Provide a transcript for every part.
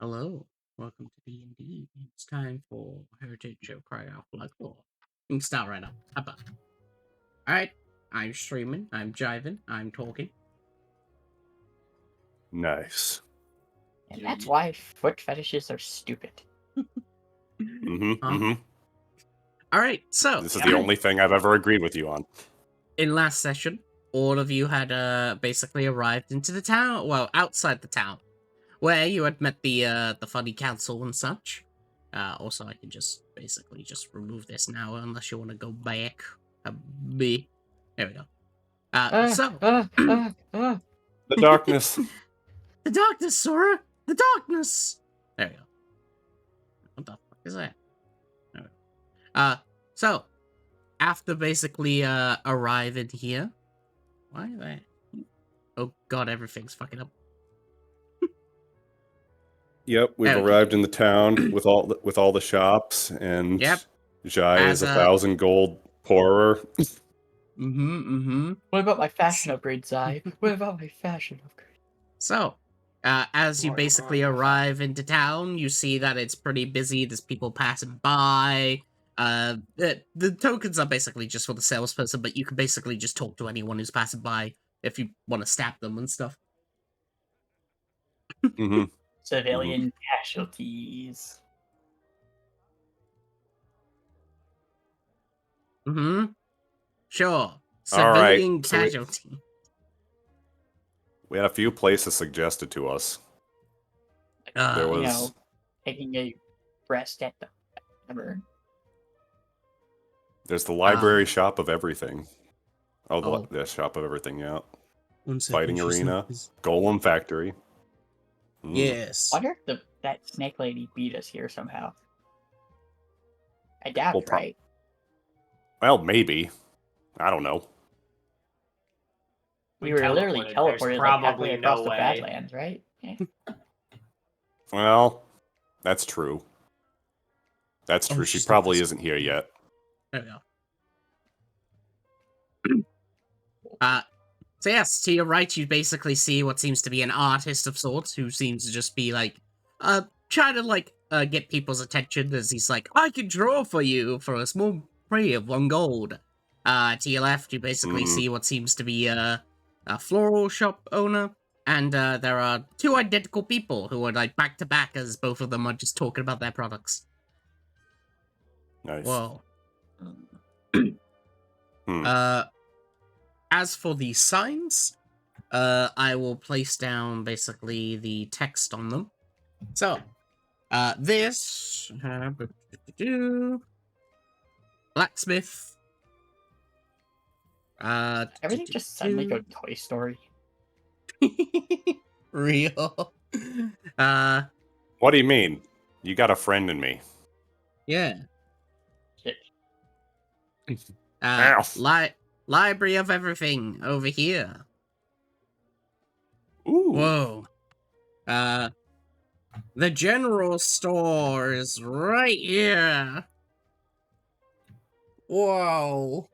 Hello, welcome to D&D. It's time for Heritage of Kragath Bloodclaw. You can start right up. Up. Alright, I'm streaming, I'm jiving, I'm talking. Nice. And that's why foot fetishes are stupid. Alright, so This is the only thing I've ever agreed with you on. in last session, all of you had basically arrived into the town, well, outside the town, where you had met the funny council and such. Also, I can just basically just remove this now, unless you want to go back. B. There we go. The darkness. The darkness, Sora! The darkness! There we go. What the fuck is that? There we go. So, after basically, arriving here... Why that? Oh god, everything's fucking up. Yep, we've arrived in the town with all the shops, and Jai is 1,000 gold poorer. What about my fashion upgrade, Zai? What about my fashion upgrade? So, as you basically arrive into town, you see that it's pretty busy. There's people passing by. The tokens are basically just for the salesperson, but you can basically just talk to anyone who's passing by if you want to stab them and stuff. Civilian casualties. Sure. Civilian casualty. We had a few places suggested to us. There was, taking a rest at the tavern. There's the library shop of everything. The shop of everything, yeah. Fighting arena, golem factory. Yes. I wonder if that snake lady beat us here somehow. I doubt it, right? Well, maybe. I don't know. We were literally teleported like halfway across the Badlands, right? Yeah. Well, that's true. That's true. She probably isn't here yet. There we go. So yes, to your right, you basically see what seems to be an artist of sorts, who seems to just be like, trying to like, get people's attention as he's like, I can draw for you for a small fee of 1 gold. To your left, you basically see what seems to be a floral shop owner, and there are 2 identical people who are like back to back as both of them are just talking about their products. Nice. Whoa. As for the signs, I will place down basically the text on them. So, this blacksmith. Everything just suddenly go Toy Story. Real. What do you mean? You got a friend in me. Yeah. Shit. Library of everything over here. Ooh. Whoa. The general store is right here. Whoa.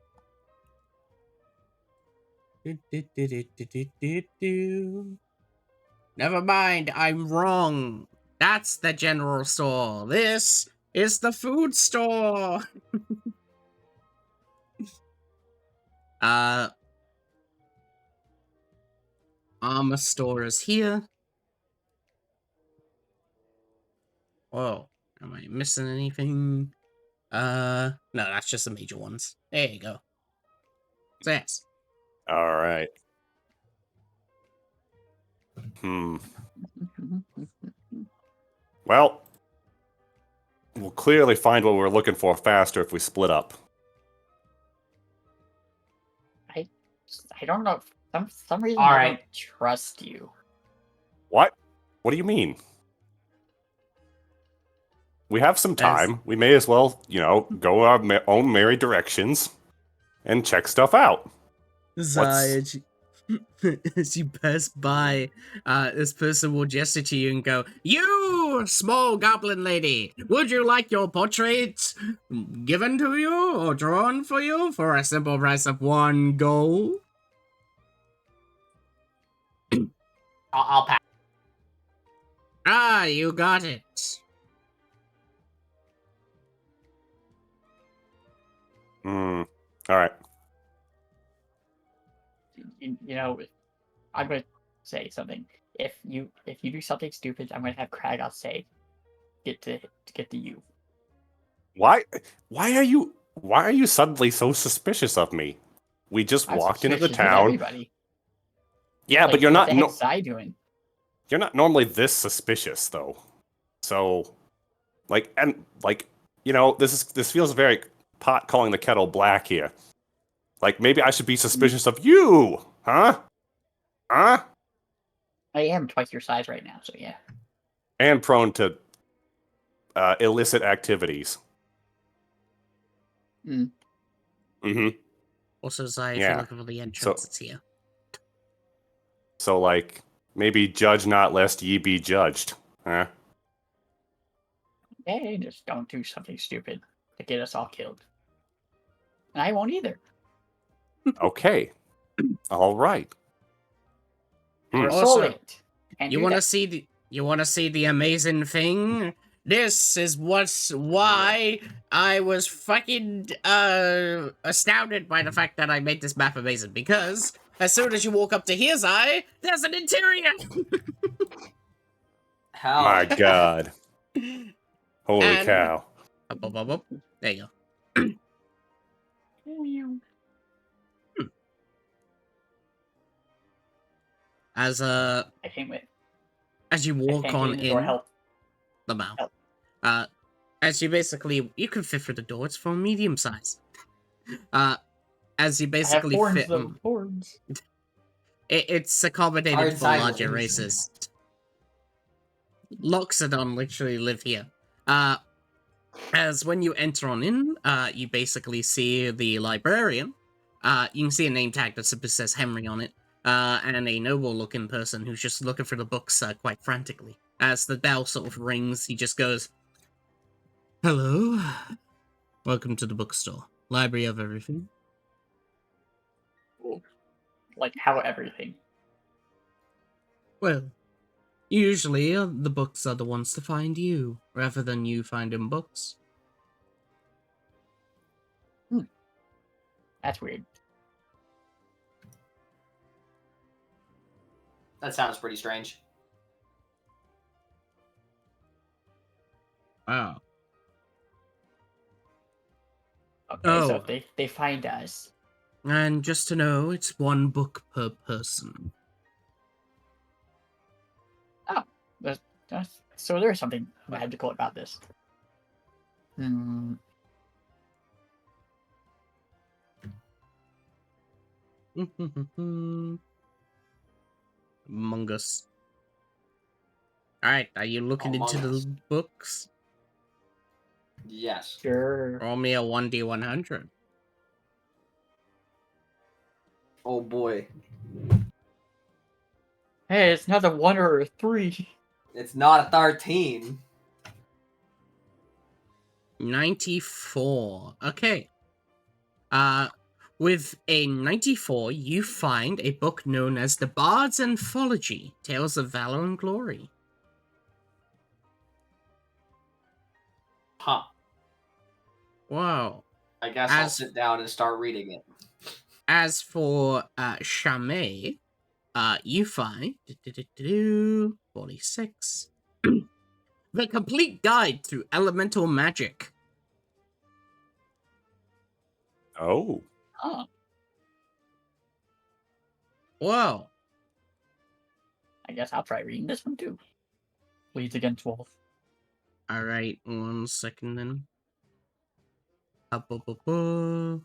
Never mind, I'm wrong. That's the general store. This is the food store. Armor store is here. Whoa, am I missing anything? No, that's just the major ones. There you go. So yes. Alright. Well, we'll clearly find what we're looking for faster if we split up. I don't know. Some reason I don't trust you. What? What do you mean? We have some time. We may as well, go our own merry directions and check stuff out. Zai, as you pass by, this person will gesture to you and go, "You, small goblin lady, would you like your portrait given to you or drawn for you for a simple price of 1 gold?" I'll pass. Ah, you got it. All right. You know, I'm gonna say something. If you do something stupid, I'm gonna have Kragath say, get to you. Why are you suddenly so suspicious of me? We just I'm walked into the suspicious of town. everybody. Yeah, Like, but you're what not the heck's I doing? you're not normally this suspicious though. So this feels very pot calling the kettle black here. Like maybe I should be suspicious of you, huh? Huh? I am twice your size right now, so yeah. And prone to illicit activities. Mm-hmm. Also, Zai, if Yeah. you're looking for the entrance, So- it's here. So like maybe judge not lest ye be judged, huh? Hey, just don't do something stupid to get us all killed. And I won't either. Okay. All right. We're Also, late. You want to see the amazing thing? This is why I was fucking astounded by the fact that I made this map amazing, because as soon as you walk up to here's there's an interior. How? My God. Holy And- cow. Up. There you go. As I can't wait. as you walk I can't on get in the door. in Help. the mouth, Help. as you can fit through the door. It's for medium size. As you I have basically horns, fit, though. Horns. it's accommodated Hard for side larger ones. races. Loxodon literally live here. As when you enter on in, you basically see the librarian. You can see a name tag that simply says Henry on it, and a noble-looking person who's just looking for the books quite frantically. As the bell sort of rings, he just goes, "Hello, welcome to the bookstore. Library of everything." Like, how everything. Well, usually the books are the ones to find you, rather than you finding books. That's weird. That sounds pretty strange. Wow. Okay, so Oh. if they find us, And just to know, it's one book per person. so there is something magical about this. Among Us. Alright, are you looking Among into Us. the books? Yes. Sure. Roll me a 1d100. Oh boy. Hey, it's not a 1 or a 3. It's not a 13. 94. Okay. With a 94, you find a book known as The Bard's Anthology, Tales of Valor and Glory. Huh. Wow. I guess I'll sit down and start reading it. As for Chamay, you find 46. The Complete Guide to Elemental Magic. Oh. Oh, Whoa. I guess I'll try reading this one too. Leads against Wolf. Alright, 1 second then. Where'd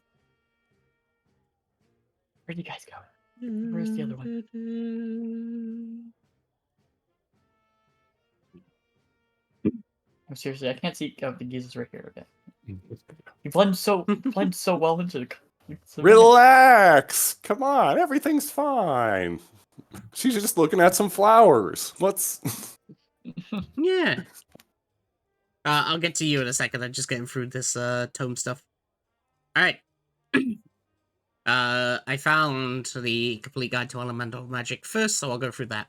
you guys go? Where's the other one? I'm seriously, I can't see. Oh, the geezer's right here. Okay. You blend so well into the. Relax. Come on, everything's fine. She's just looking at some flowers. Let's Yeah. I'll get to you in a second. I'm just getting through this tome stuff. Alright. I found the Complete Guide to Elemental Magic first, so I'll go through that.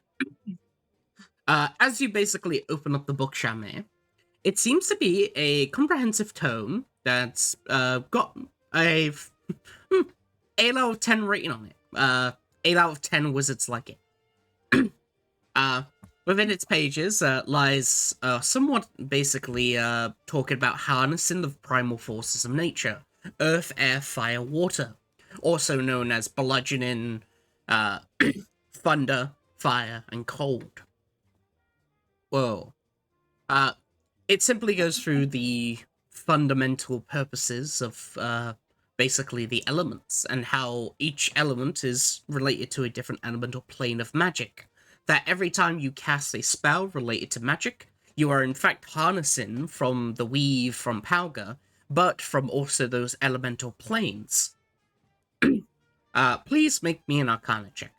As you basically open up the book, Chame, it seems to be a comprehensive tome that's got a 8 out of 10 rating on it. 8 out of 10 wizards like it. Within its pages lies somewhat basically talking about harnessing the primal forces of nature. Earth, air, fire, water. Also known as bludgeoning, thunder, fire, and cold. Whoa. It simply goes through the fundamental purposes of basically the elements and how each element is related to a different elemental plane of magic. That every time you cast a spell related to magic, you are in fact harnessing from the weave from Pauga, but from also those elemental planes. Please make me an Arcana check.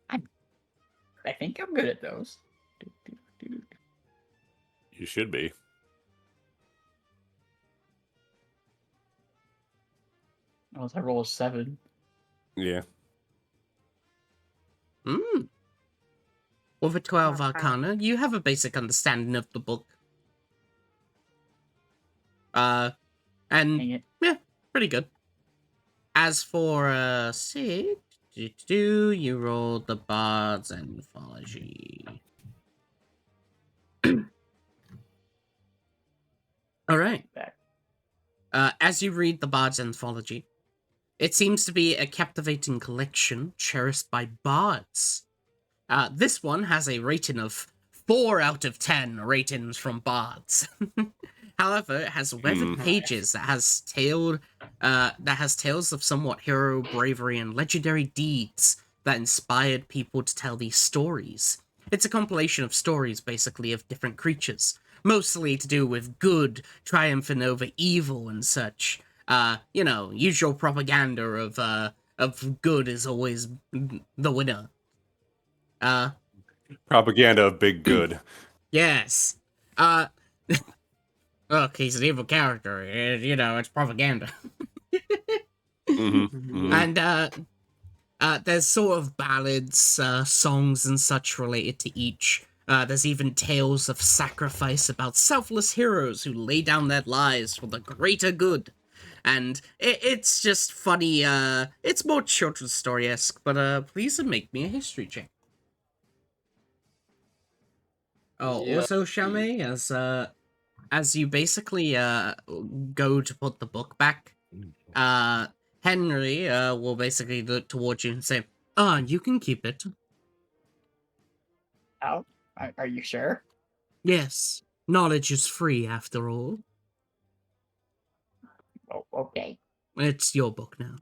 I think I'm good at those. You should be. Unless I roll a 7. Yeah. With a 12 Arcana, you have a basic understanding of the book. And Dang it. yeah, pretty good. As for 6, you rolled the Bard's Anthology. All right. Back. As you read the Bard's Anthology, it seems to be a captivating collection cherished by bards. This one has a rating of 4 out of 10 ratings from bards. However, it has weathered pages that has tales of somewhat hero bravery and legendary deeds that inspired people to tell these stories. It's a compilation of stories, basically, of different creatures, mostly to do with good triumphing over evil and such. Usual propaganda of good is always the winner. Propaganda of big good. Yes. Look, he's an evil character. It's propaganda. And there's sort of ballads, songs and such related to each. There's even tales of sacrifice about selfless heroes who lay down their lives for the greater good. And it's just funny. It's more children's story-esque, but please make me a history check. Oh, Yeah. also, Chame, as you basically go to put the book back, Henry will basically look towards you and say, you can keep it. Oh, are you sure? Yes, knowledge is free after all. Oh, okay. It's your book now.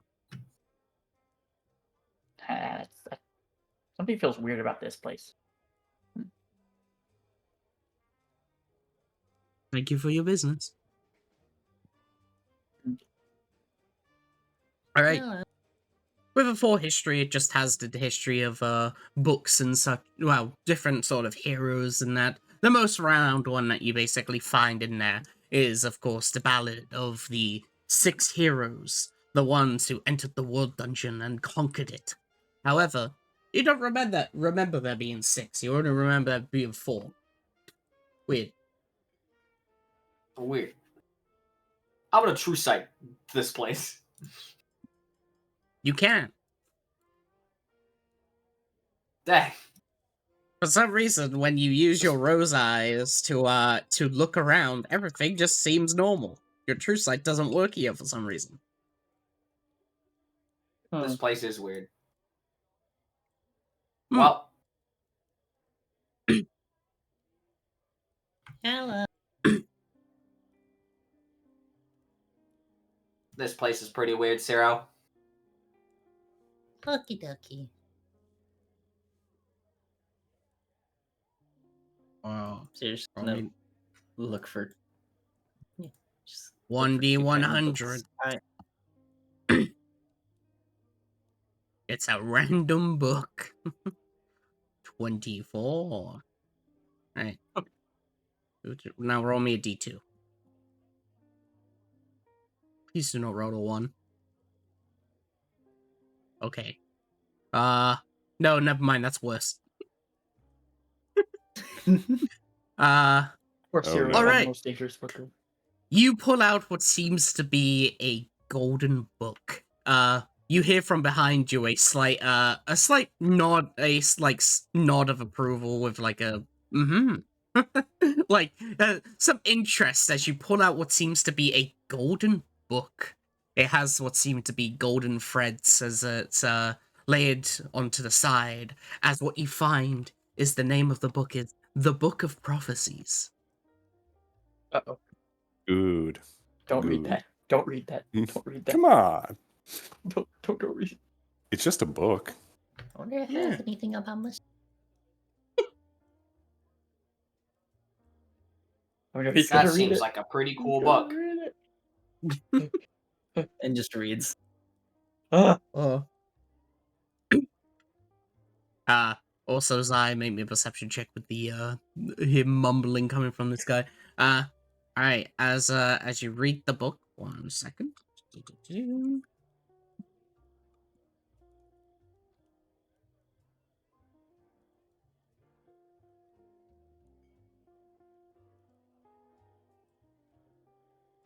Something feels weird about this place. Thank you for your business. All right. With a 4 history, it just has the history of books and such. Well, different sort of heroes and that. The most renowned one that you basically find in there is, of course, the ballad of the 6 heroes, the ones who entered the world dungeon and conquered it. However, you don't remember there being 6. You only remember there being 4. Weird. Weird. I'm gonna true sight this place. You can. Dang. For some reason, when you use your rose eyes to look around, everything just seems normal. Your true sight doesn't work here for some reason. This place is weird. Hmm. Well. Hello. This place is pretty weird, Ciro. Okie dokie. Wow. Seriously, I no. mean, Look for. Yeah, just 1d100. It's a random book. 24. Alright. Now roll me a d2. Please do not roll a 1. Okay. No, never mind, that's worse. Or Oh, Cyril, no. I'm Alright. the most dangerous worker. You pull out what seems to be a golden book. You hear from behind you a slight nod, nod of approval with like a like some interest as you pull out what seems to be a golden book. It has what seem to be golden threads as it's laid onto the side. As what you find is the name of the book is The Book of Prophecies. Uh-oh. Good. Don't read Good. that. Don't read that. Don't read that. Come on. Don't read it. It's just a book. I wonder if it Yeah. has anything about my. I mean, he's gonna That read seems it. like a pretty He's cool gonna book. read it. And just reads. Oh. Also Zai made me a perception check with the him mumbling coming from this guy. Alright, as you read the book, 1 second.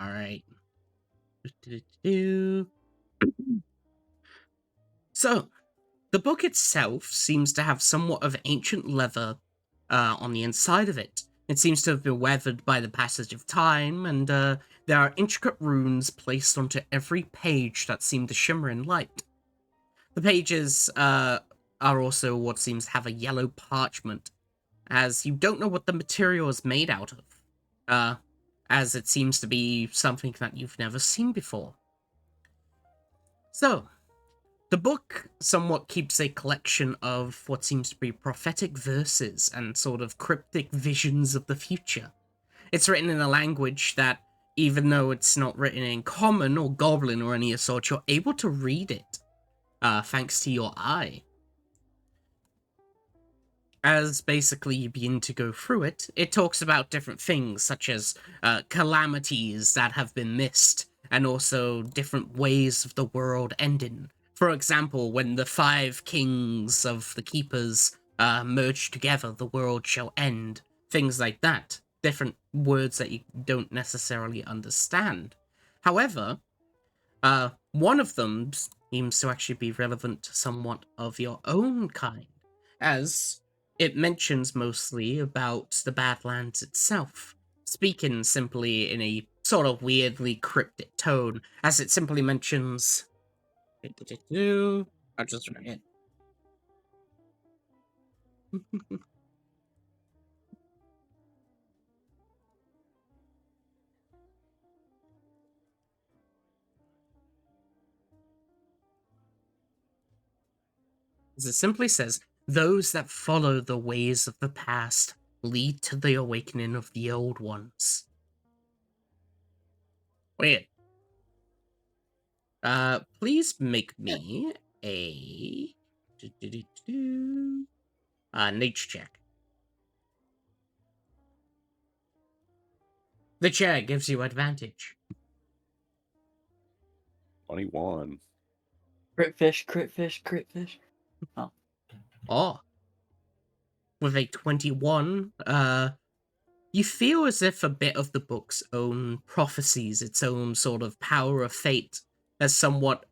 Alright. So, the book itself seems to have somewhat of ancient leather on the inside of it. It seems to have been weathered by the passage of time, and there are intricate runes placed onto every page that seem to shimmer in light. The pages are also what seems to have a yellow parchment, as you don't know what the material is made out of, as it seems to be something that you've never seen before. So, the book somewhat keeps a collection of what seems to be prophetic verses and sort of cryptic visions of the future. It's written in a language that, even though it's not written in common or goblin or any sort, you're able to read it, thanks to your eye. As basically you begin to go through it, it talks about different things, such as calamities that have been missed, and also different ways of the world ending. For example, when the 5 kings of the keepers merge together, the world shall end. Things like that. Different words that you don't necessarily understand. However, one of them seems to actually be relevant to somewhat of your own kind, as it mentions mostly about the Badlands itself, speaking simply in a sort of weirdly cryptic tone, as it simply mentions... I'll just write it. As it simply says, those that follow the ways of the past lead to the awakening of the old ones. Weird. Please make me a nature check. The chair gives you advantage. 21. Crit fish, crit fish, crit fish. Oh. With a 21, you feel as if a bit of the book's own prophecies, its own sort of power of fate, has somewhat,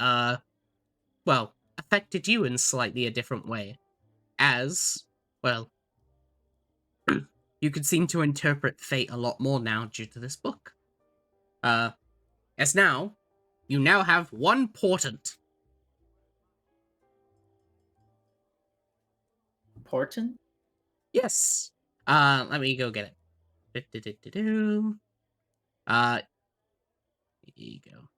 well, affected you in slightly a different way. As, well, you could seem to interpret fate a lot more now due to this book. As now, you now have 1 portent. Important? Yes. Let me go get it. Here you go.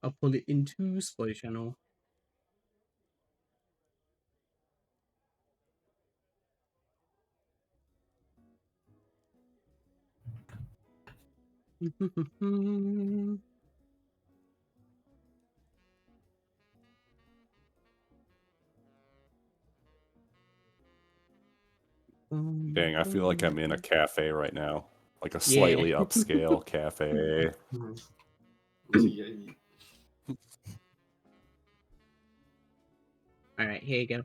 I'll pull it into Spoiler Channel. Dang, I feel like I'm in a cafe right now. Like a slightly upscale cafe. here you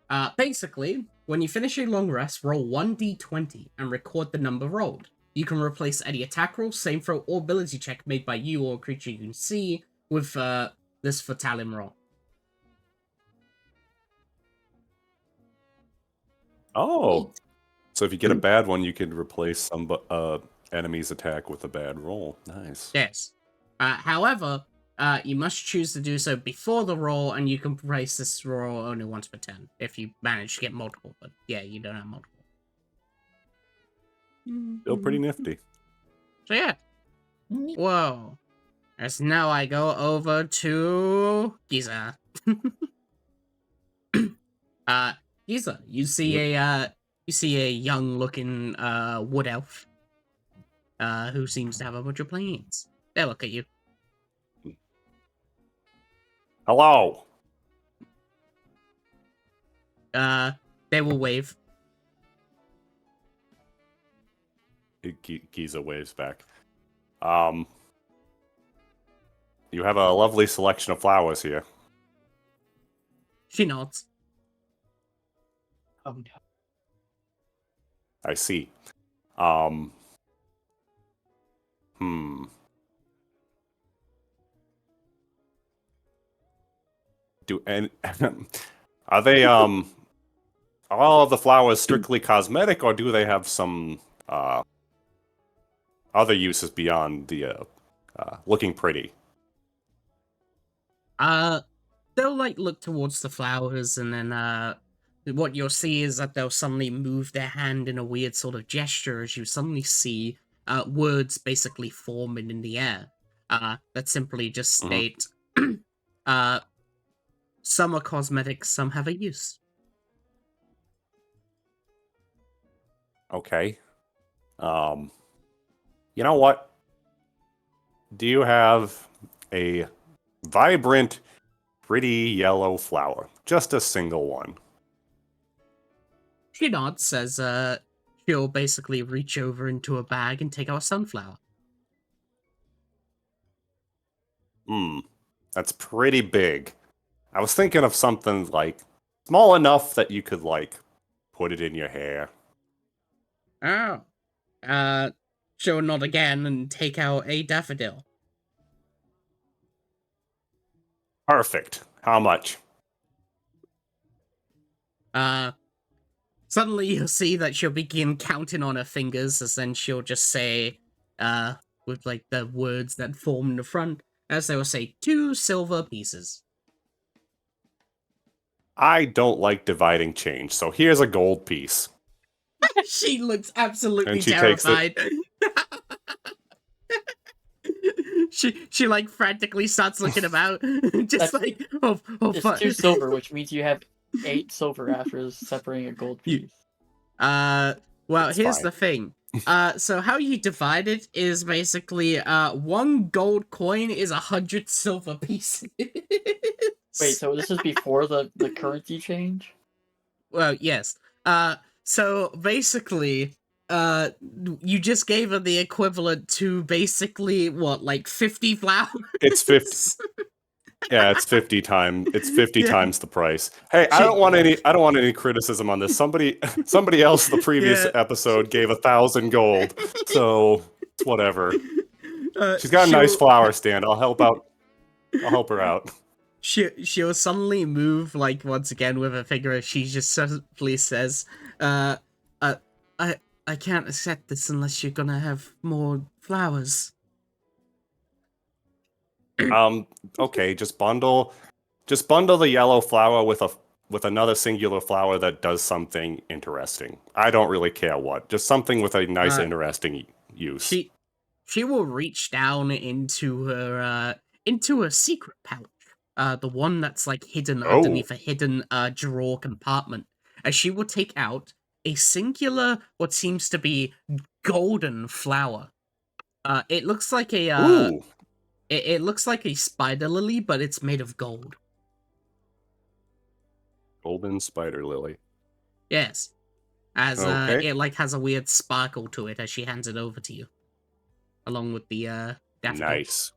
go. Basically, when you finish a long rest, roll 1d20 and record the number rolled. You can replace any attack roll, same throw, or ability check made by you or a creature you can see with this Fatalum roll. Oh. So if you get a bad one, you can replace some enemy's attack with a bad roll. Nice. Yes. However, you must choose to do so before the roll, and you can replace this roll only once per turn if you manage to get multiple. But yeah, you don't have multiple. Still pretty nifty. So yeah. Whoa. As now I go over to Giza. Giza, you see a young looking wood elf who seems to have a bunch of planes. They look at you. Hello. They will wave. Giza waves back. You have a lovely selection of flowers here. She nods. Oh no. I see. Are they are all of the flowers strictly cosmetic, or do they have some other uses beyond the looking pretty? They'll like look towards the flowers, and then what you'll see is that they'll suddenly move their hand in a weird sort of gesture as you suddenly see words basically forming in the air that simply just state some are cosmetic, some have a use. Okay. You know what? Do you have a vibrant, pretty yellow flower? Just a single one. She nods, says she'll basically reach over into a bag and take out a sunflower. That's pretty big. I was thinking of something like small enough that you could like put it in your hair. Oh. She'll nod again and take out a daffodil. Perfect. How much? Suddenly you'll see that she'll begin counting on her fingers, as then she'll just say, with like the words that form in the front, as they will say, 2 silver pieces. I don't like dividing change, so here's a gold piece. She looks absolutely And she takes it. terrified. She like frantically starts looking about, just like, oh It's fuck. 2 silver, which means you have 8 silver after separating a gold piece. Well, It's here's fine. the thing. So how you divide it is basically, 1 gold coin is 100 silver pieces. Wait, so this is before the currency change? Well, yes. So basically, you just gave her the equivalent to basically, what, like 50 flowers? It's 50. Yeah, it's 50 times. It's 50 Yeah. times the price. Hey, I don't want any criticism on this. Somebody else the previous Yeah. episode gave 1,000 gold. So it's whatever. She's got a she'll- nice flower stand. I'll help out. I'll help her out. She'll suddenly move, like, once again with her finger. She just simply says, I can't accept this unless you're gonna have more flowers. Okay, just bundle the yellow flower with another singular flower that does something interesting. I don't really care what. Just something with a nice, interesting use. She will reach down into her secret pouch. The one that's like hidden underneath a hidden drawer compartment. As she will take out a singular, what seems to be golden flower. It looks like a Ooh. It looks like a spider lily, but it's made of gold. Golden spider lily. Yes. As Okay. it like has a weird sparkle to it as she hands it over to you. Along with the daffodil. Nice.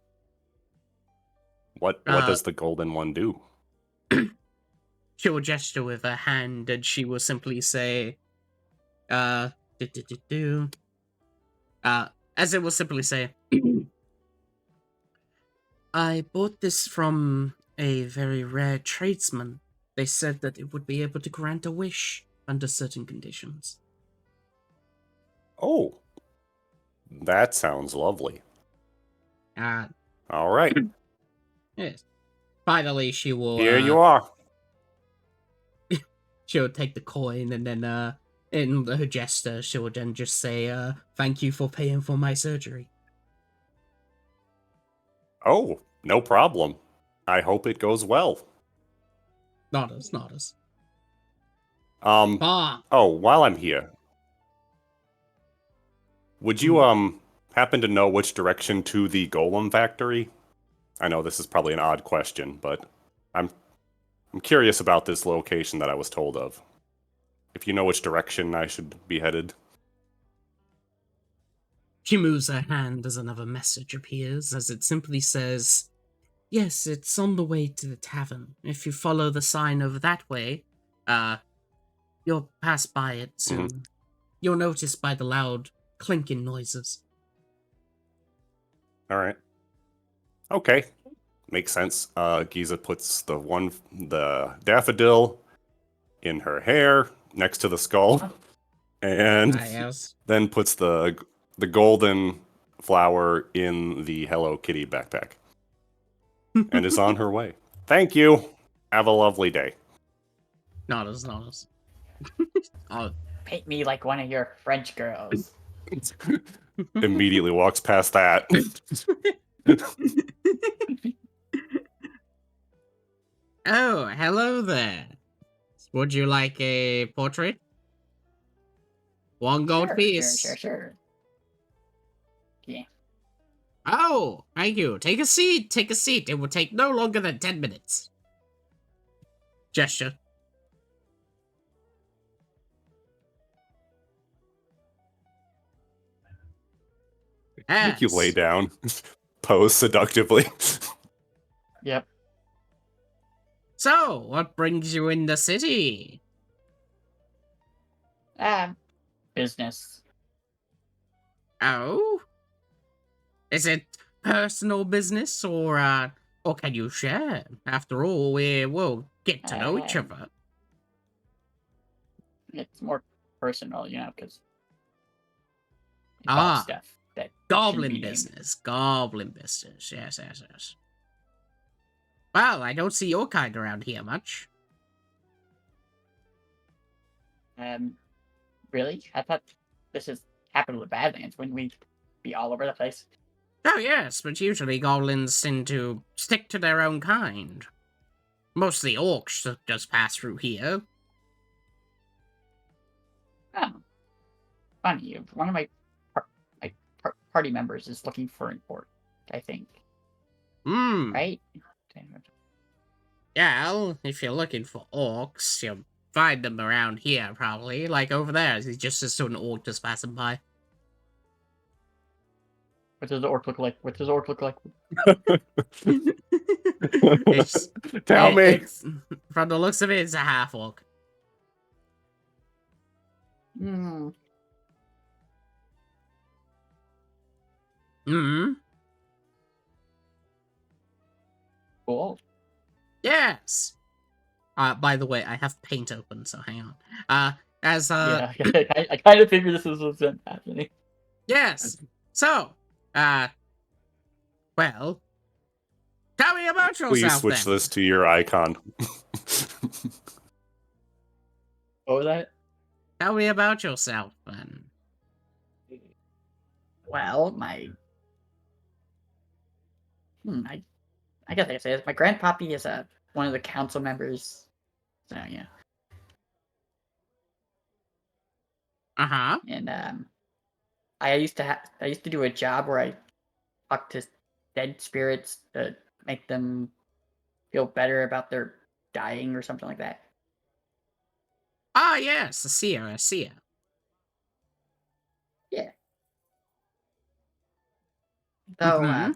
What does the golden one do? she will gesture with her hand, and she will simply say, do, do, do, do. As it will simply say, I bought this from a very rare tradesman. They said that it would be able to grant a wish under certain conditions. Oh, that sounds lovely. All right, Yes. Finally, she will. here you are. She'll take the coin, and then, in her gesture, she will then just say, "Thank you for paying for my surgery." Oh, no problem. I hope it goes well. Nodders, nodders. Oh, while I'm here, would you happen to know which direction to the golem factory? I know this is probably an odd question, but I'm curious about this location that I was told of. If you know which direction I should be headed. She moves her hand as another message appears, as it simply says, "Yes, it's on the way to the tavern. If you follow the sign over that way, you'll pass by it soon. You'll notice by the loud clinking noises." All right. Okay. Makes sense. Giza puts the daffodil in her hair next to the skull, and Yes. then puts the golden flower in the Hello Kitty backpack, and is on her way. Thank you. Have a lovely day. Nodders, nodders. Oh, Paint me like one of your French girls. Immediately walks past that. oh, hello there. Would you like a portrait? One gold piece. Sure. Yeah. Oh, thank you. Take a seat. Take a seat. It will take no longer than 10 minutes. Gesture. Make you lay Yes. down. Pose seductively. Yep. So, what brings you in the city? Business. Oh? Is it personal business, or can you share? After all, we will get to know each other. It's more personal, you know, because Ah. stuff that Goblin shouldn't be business. Goblin business. Yes. Well, I don't see your kind around here much. named. Really? I thought this is capital of Badlands. Wouldn't we be all over the place? Oh, yes, but usually goblins tend to stick to their own kind. Most of the orcs just pass through here. Oh. Funny. One of my party members is looking for an orc, I think. Right? Yeah, well, if you're looking for orcs, you'll find them around here, probably. Like over there, he just saw an orc just passing by. What does the orc look like? What does the orc look like? Tell me. From the looks of it, it's a half orc. Hmm. Cool. Yes. By the way, I have paint open, so hang on. Yeah, I kind of figured this was what's happening. Yes. So, well, tell me about yourself. Please switch then. this to your icon. What was that? Tell me about yourself, then. Well, I guess I can say this. My grandpappy is one of the council members. So yeah. Uh-huh. And I used to do a job where I talked to dead spirits to make them feel better about their dying or something like that. Ah, yes, I see her. Yeah. So Mhm.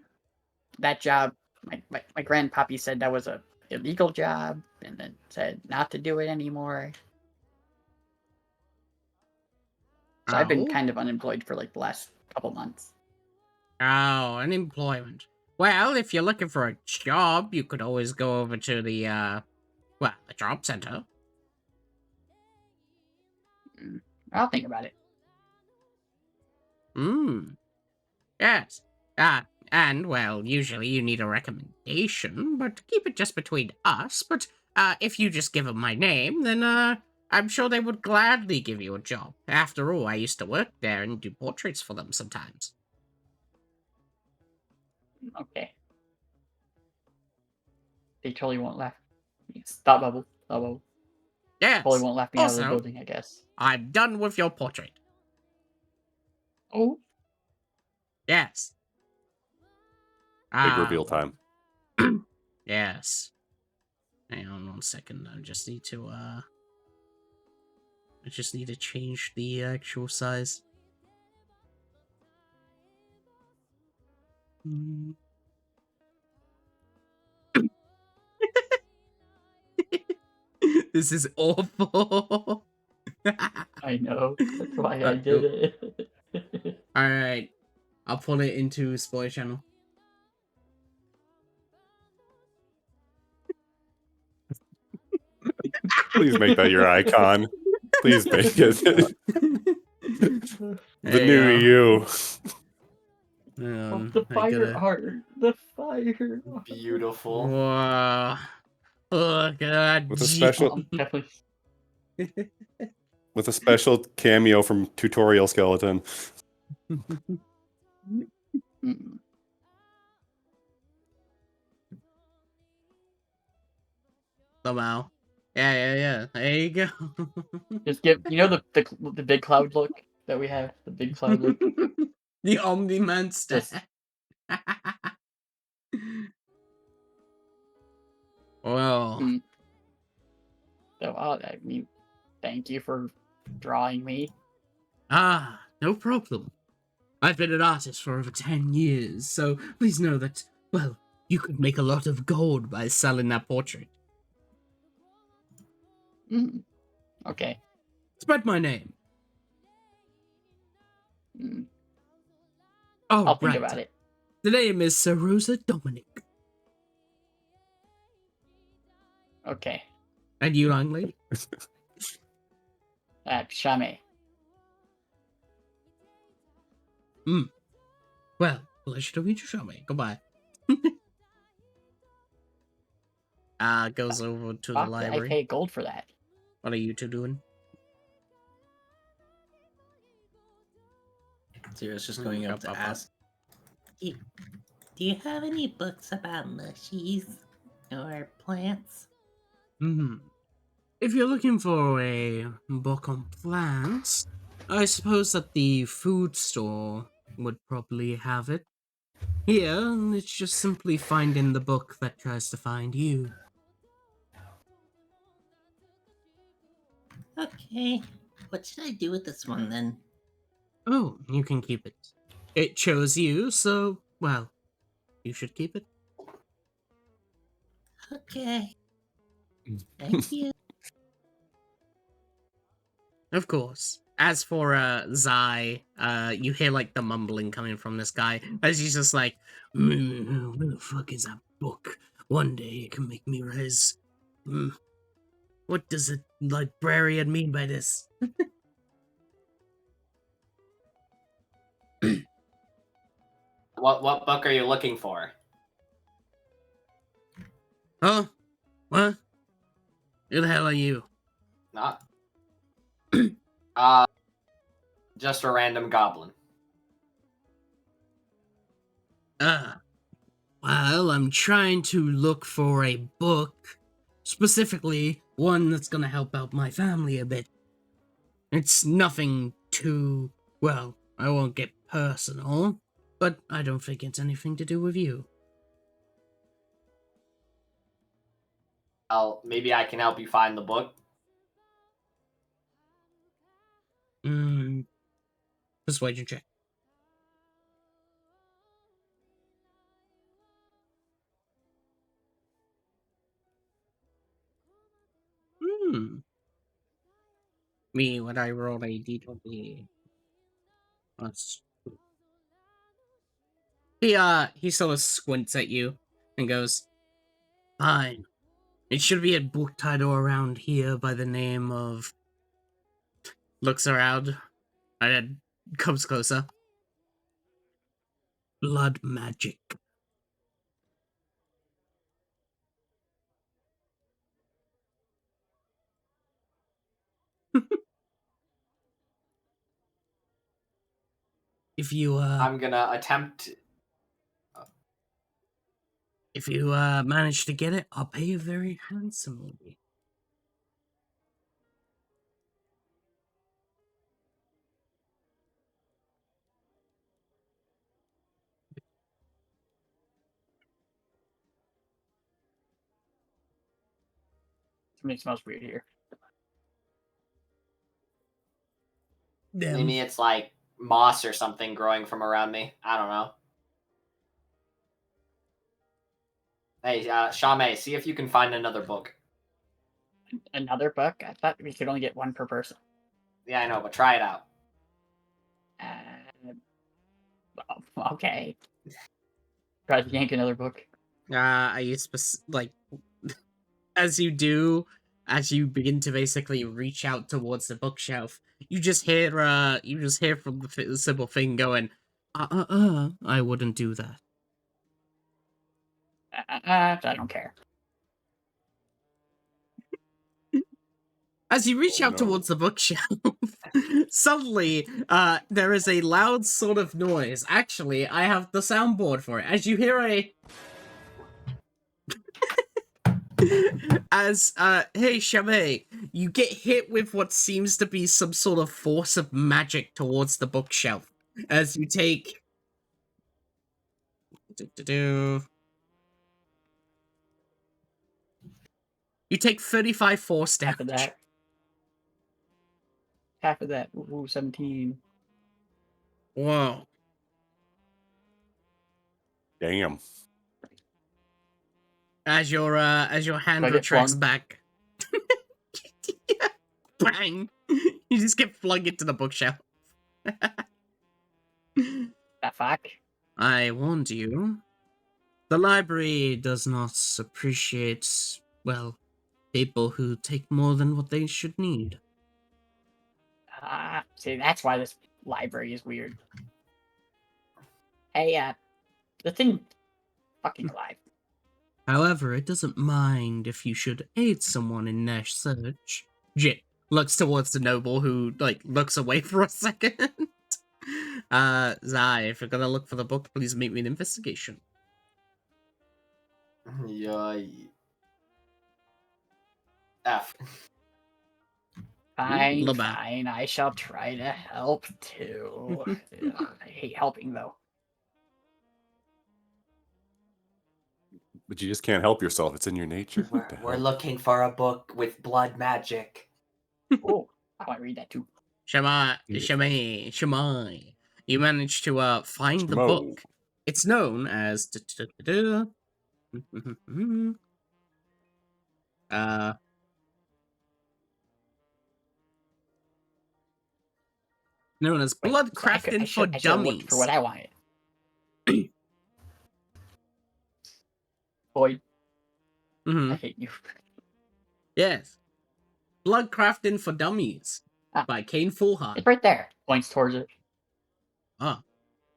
that job, my grandpappy said that was a illegal job, and then said not to do it anymore. So I've been Oh? kind of unemployed for like the last couple months. Oh, unemployment. Well, if you're looking for a job, you could always go over to the, the job center. I'll think about it. Yes. And, well, usually you need a recommendation, but keep it just between us. But, if you just give them my name, then, I'm sure they would gladly give you a job. After all, I used to work there and do portraits for them sometimes. Okay. They totally won't laugh. Stop bubble. Stop bubble. Yes. Totally won't laugh me out of the Also, building, I guess. I'm done with your portrait. Oh. Yes. Big reveal time. Yes. Hang on 1 second. I just need to change the actual size. This is awful. I know. That's why I did it. Alright. I'll put it into spoiler channel. Please make that your icon. Please make it. The new you. The fire art. The fire art. Beautiful. Wow. Oh god. With a special Definitely. with a special cameo from Tutorial Skeleton. Mm. Somehow. Yeah. There you go. Just give the big cloud look that we have. The big cloud look. The Omni-Man stare. Just- Well. Mm. So I mean, thank you for drawing me. No problem. I've been an artist for over 10 years, so please know that, well, you could make a lot of gold by selling that portrait. Mm. Okay. Spread my name. Mm. Oh, I'll think right. about it. The name is Sir Rosa Dominic. Okay. And you, young lady? Shame. Well, pleasure to meet you, Shami. Goodbye. Goes over to the Fuck, I library. pay gold for that. What are you two doing? Zero's just going up to Up. ask. Do you have any books about mushies or plants? If you're looking for a book on plants, I suppose that the food store would probably have it. Here, it's just simply finding the book that tries to find you. Okay. What should I do with this one then? Oh, you can keep it. It chose you, so, well, you should keep it. Okay. Thank you. Of course. As for Zai, you hear like the mumbling coming from this guy as he's just like, where the fuck is that book? One day it can make me res. What does a librarian mean by this? What book are you looking for? Huh? What? Who the hell are you? Not. Just a random goblin. Well, I'm trying to look for a book. Specifically, one that's gonna help out my family a bit. It's nothing too... well, I won't get personal, but I don't think it's anything to do with you. Maybe I can help you find the book. Persuasion check. Me, when I roll a d20. Let's... He sort of squints at you and goes, fine. It should be a book title around here by the name of... Looks around and then comes closer. Blood Magic. If you, I'm gonna attempt. if you, manage to get it, I'll pay you very handsomely. Something smells weird here. Maybe it's like moss or something growing from around me. I don't know. Hey, Shame, see if you can find another book. Another book? I thought we could only get one per person. Yeah, I know, but try it out. Okay. Try to yank another book. I use like as you do, as you begin to basically reach out towards the bookshelf, you just hear from the simple thing going, I wouldn't do that. I don't care. As you reach out no. towards the bookshelf, suddenly, there is a loud sort of noise. Actually, I have the soundboard for it. As you hear a... hey, Shamay, you get hit with what seems to be some sort of force of magic towards the bookshelf. As you take... You take 35 force damage. Half of that. Half of that. Ooh, 17. Whoa. Damn. As your hand Do I get retracts flung? back. Yeah. Bang! You just get flung into the bookshelf. That fuck. I warned you. The library does not appreciate, well, people who take more than what they should need. See, that's why this library is weird. Hey, the thing fucking alive. However, it doesn't mind if you should aid someone in their search. Jit looks towards the noble who, like, looks away for a second. Zai, if you're gonna look for the book, please make me an investigation. Yeah. F. Fine, Laba. fine. I shall try to help too. Ugh, I hate helping though. But you just can't help yourself. It's in your nature. to We're help. looking for a book with blood magic. Oh, I want to read that too. Shamai, Beautiful. Shamai. You managed to find the Shmo. book. It's known as known as Wait, Blood so I Crafting should for have looked for Dummies. what I wanted. Boyd, I hate you. Yes. Blood Crafting for Dummies Ah. by Kane Fullheart. It's right there. Points towards it. Oh.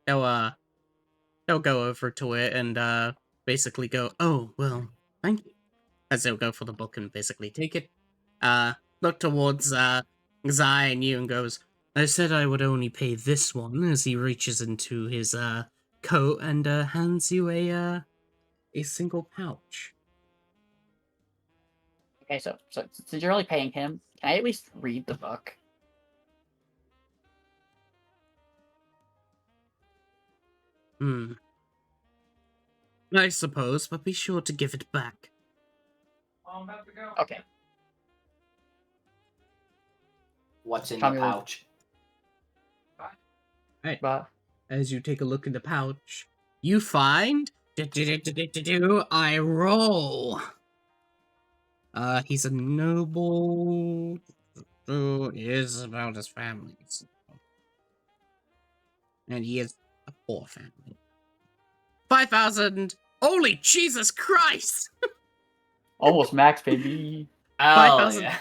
They'll go over to it and basically go, oh, well, thank you. As they'll go for the book and basically take it. Look towards Zai and you and goes, I said I would only pay this one, as he reaches into his coat and hands you a single pouch. Okay, so since you're only paying him, can I at least read the book? I suppose, but be sure to give it back. I'm about to go. Okay. What's in Tell the me what- pouch? But As you take a look in the pouch, you find... I roll. He's a noble who is about his family. And he is a poor family. 5,000! Holy Jesus Christ! Almost max, baby. Oh 5,000 yeah.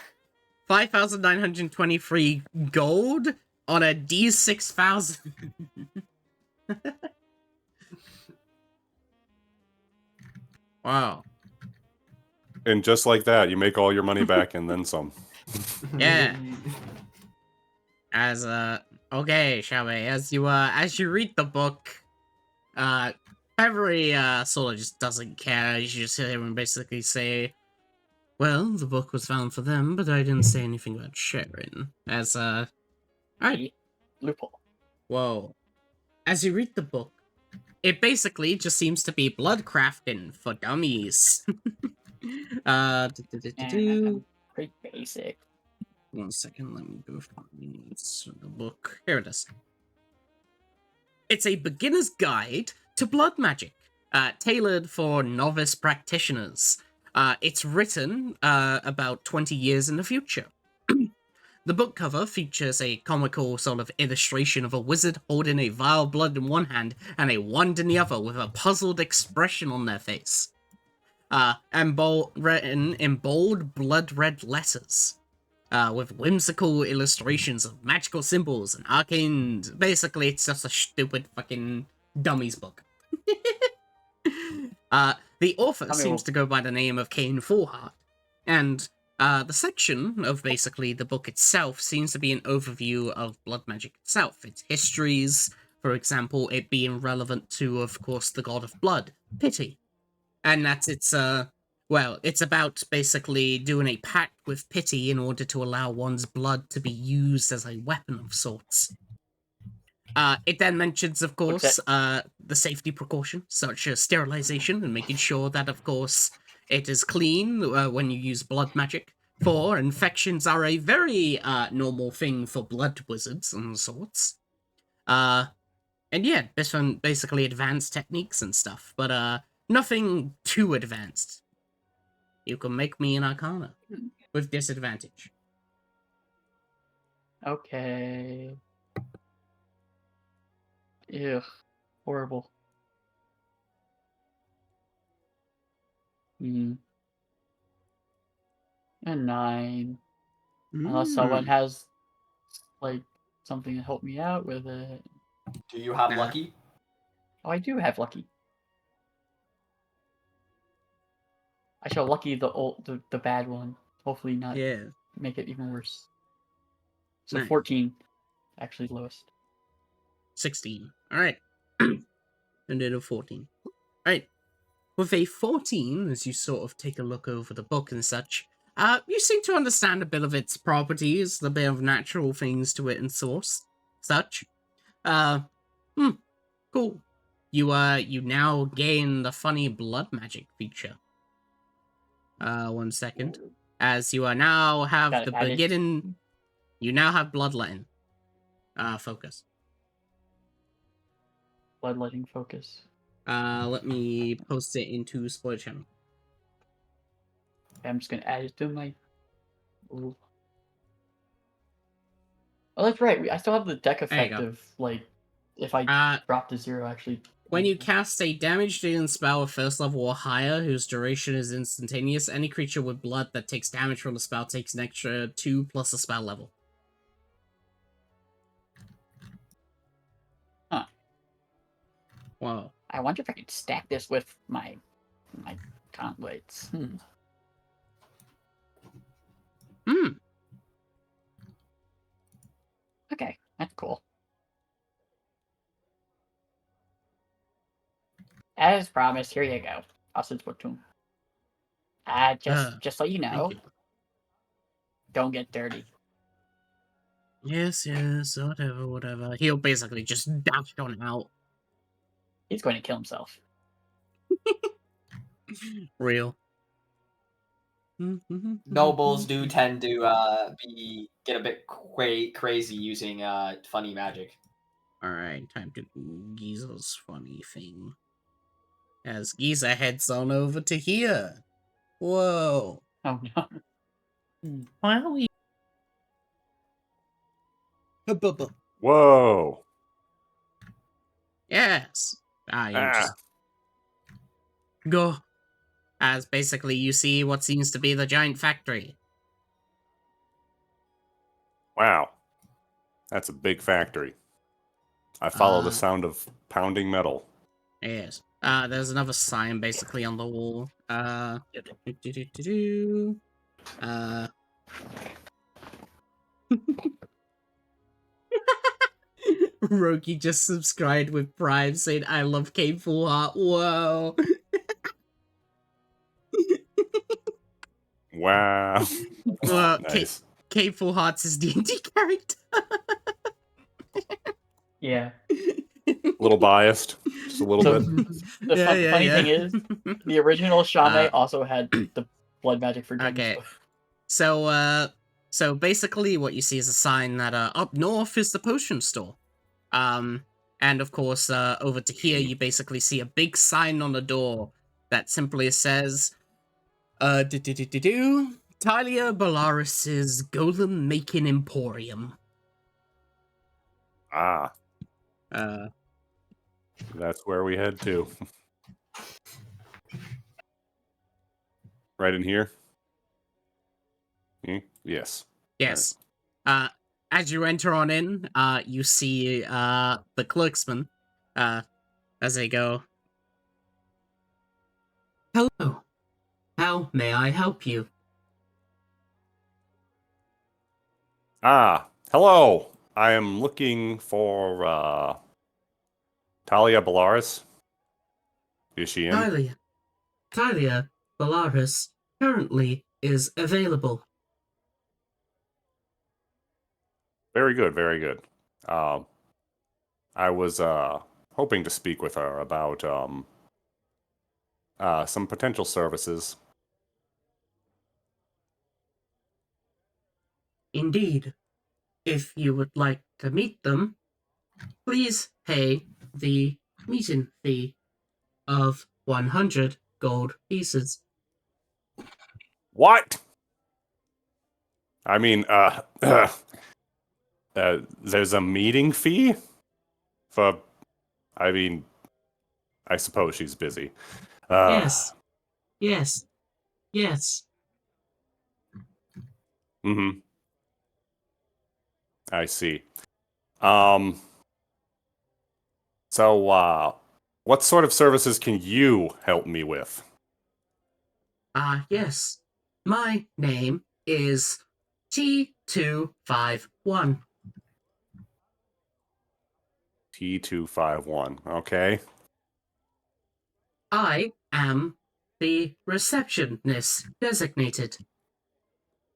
5,923 gold on a D6,000. Wow. And just like that, you make all your money back and then some. Yeah. As okay, shall we? As you read the book, every sort of just doesn't care. You just hear him basically say, "Well, the book was found for them, but I didn't say anything about sharing." As alright. Loophole. Whoa. As you read the book, it basically just seems to be blood crafting for dummies. And I'm pretty basic. 1 second, let me go find the book. Here it is. It's a beginner's guide to blood magic, tailored for novice practitioners. It's written about 20 years in the future. The book cover features a comical sort of illustration of a wizard holding a vial of blood in one hand and a wand in the other with a puzzled expression on their face. And written in bold blood-red letters. With whimsical illustrations of magical symbols and arcane... Basically, it's just a stupid fucking dummies book. The author seems to go by the name of Kane Fullheart, and the section of basically the book itself seems to be an overview of blood magic itself, its histories, for example, it being relevant to, of course, the god of blood, Pity. And that's its, well, it's about basically doing a pact with Pity in order to allow one's blood to be used as a weapon of sorts. It then mentions, of course, the safety precautions, such as sterilization and making sure that, of course, it is clean when you use blood magic. For infections are a very normal thing for blood wizards and sorts. And yeah, this one basically advanced techniques and stuff, but nothing too advanced. You can make me an Arcana with disadvantage. Okay. Ew. Horrible. And 9. Unless someone has, like, something to help me out with it. Do you have Nah. lucky? Oh, I do have lucky. I shall lucky the bad one. Hopefully not Yeah. make it even worse. So Nice. 14, actually lowest. 16. Alright. And then a 14. Alright. With a 14, as you sort of take a look over the book and such, you seem to understand a bit of its properties, the bit of natural things to it and such. Cool. You now gain the funny blood magic feature. 1 second. As you are now have Got the added. beginning... You now have bloodletting. Focus. Bloodletting focus. Let me post it into spoiler channel. Okay, I'm just gonna add it to my. Ooh. Oh, that's right. I still have the deck you effect go. of like, if I Uh, drop to 0, actually. when you cast a damage-dealing spell of first level or higher, whose duration is instantaneous, any creature with blood that takes damage from the spell takes an extra 2 plus the spell level. Huh. Whoa. I wonder if I could stack this with my gauntlets. Okay, that's cool. As promised, here you go. Austin's Platoon. Just so you know, Thank you. don't get dirty. Yes, whatever. He'll basically just dash on out. He's going to kill himself. Real. Nobles do tend to get a bit crazy using funny magic. Alright, time to do Giza's funny thing. As Giza heads on over to here. Whoa. Oh no. Why don't we? Whoa. Yes. You Ah. just go. As basically you see what seems to be the giant factory. Wow. That's a big factory. I follow the Uh, sound of pounding metal. Yes. There's another sign basically on the wall. Do-do-do-do-do. Roki just subscribed with Prime saying, I love Cape Full Heart. Whoa. Wow. Well, Nice. Cape Full Heart's his D&D character. Yeah. A little biased. Just a little So- bit. The funny thing is, the original Shame also had the blood magic for dragons. Okay. So basically what you see is a sign that up north is the potion store. And of course, over to here you basically see a big sign on the door that simply says Talia Bellaris's Golem Making Emporium. Ah, Uh that's where we head to. Right in here? Yes. yes. As you enter on in, you see the clerksman as they go. Hello. How may I help you? Ah, hello. I am looking for Talia Bellaris. Is she in? Talia Bellaris currently is available. Very good, very good. I was hoping to speak with her about some potential services. Indeed. If you would like to meet them, please pay the meeting fee of 100 gold pieces. What? I mean, there's a meeting fee for. I mean, I suppose she's busy. Yes. Yes. Yes. Mm-hmm. I see. So, what sort of services can you help me with? Yes. My name is T251. T251. Okay. I am the receptionist designated.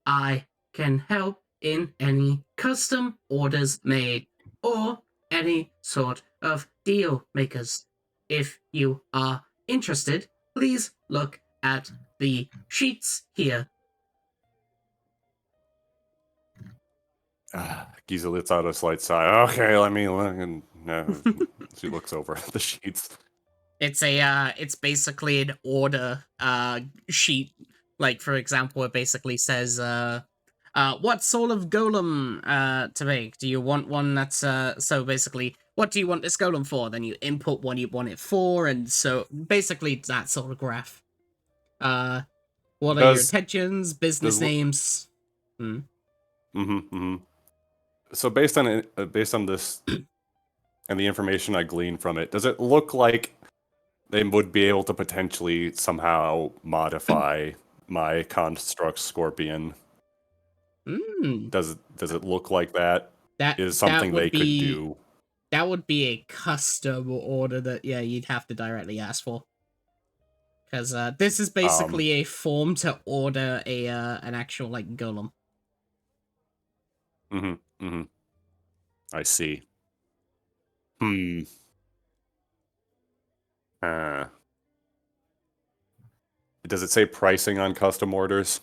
I can help in any custom orders made or any sort of deal makers. If you are interested, please look at the sheets here. Giza lets out a slight sigh. Okay, let me look. And she looks over at the sheets. It's basically an order sheet. Like, for example, it basically says what sort of golem to make? Do you want one that's so basically what do you want this golem for? Then you input what you want it for, and so basically it's that sort of graph. What are your intentions, business names? So based on this and the information I gleaned from it, does it look like they would be able to potentially somehow modify my construct scorpion? Does it look like that is something they could do? That would be a custom order that you'd have to directly ask for. Because this is basically a form to order a an actual like golem. I see. Does it say pricing on custom orders?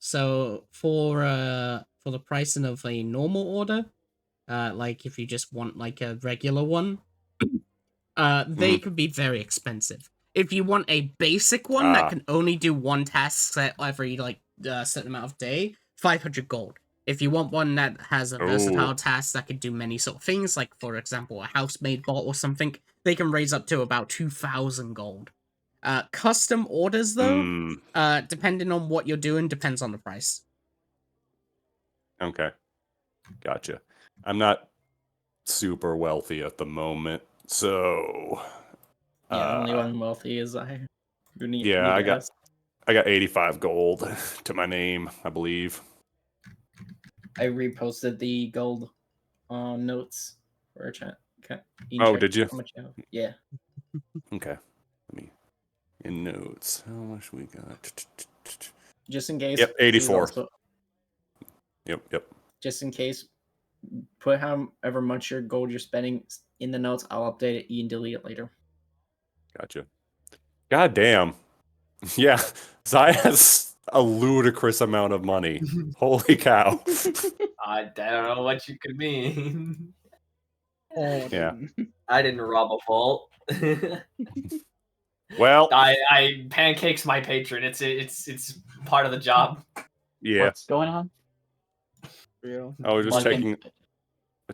So for the pricing of a normal order, like if you just want like a regular one, they could be very expensive. If you want a basic one that Ah. can only do one task set every like certain amount of day, 500 gold. If you want one that has a versatile Ooh. task that can do many sort of things, like for example a housemaid bot or something, they can raise up to about 2,000 gold. Custom orders though, depending on what you're doing, depends on the price. Okay. Gotcha. I'm not super wealthy at the moment, so Yeah, only one wealthy is I. You need yeah, me I to got ask. 85 gold to my name, I believe. I reposted the gold notes for a chat. Okay. Oh, did you? How much you have? Yeah. Okay. Let me in notes. How much we got? Just in case. Yep, please 84. also- Yep. just in case, put however much your gold you're spending in the notes. I'll update it. You can delete it later. Gotcha. God damn. Yeah, Zai has a ludicrous amount of money. Holy cow. I don't know what you could mean. Yeah. I didn't rob a vault. Well, I pancakes my patron. It's part of the job. yeah. What's going on? Real. I was just Like,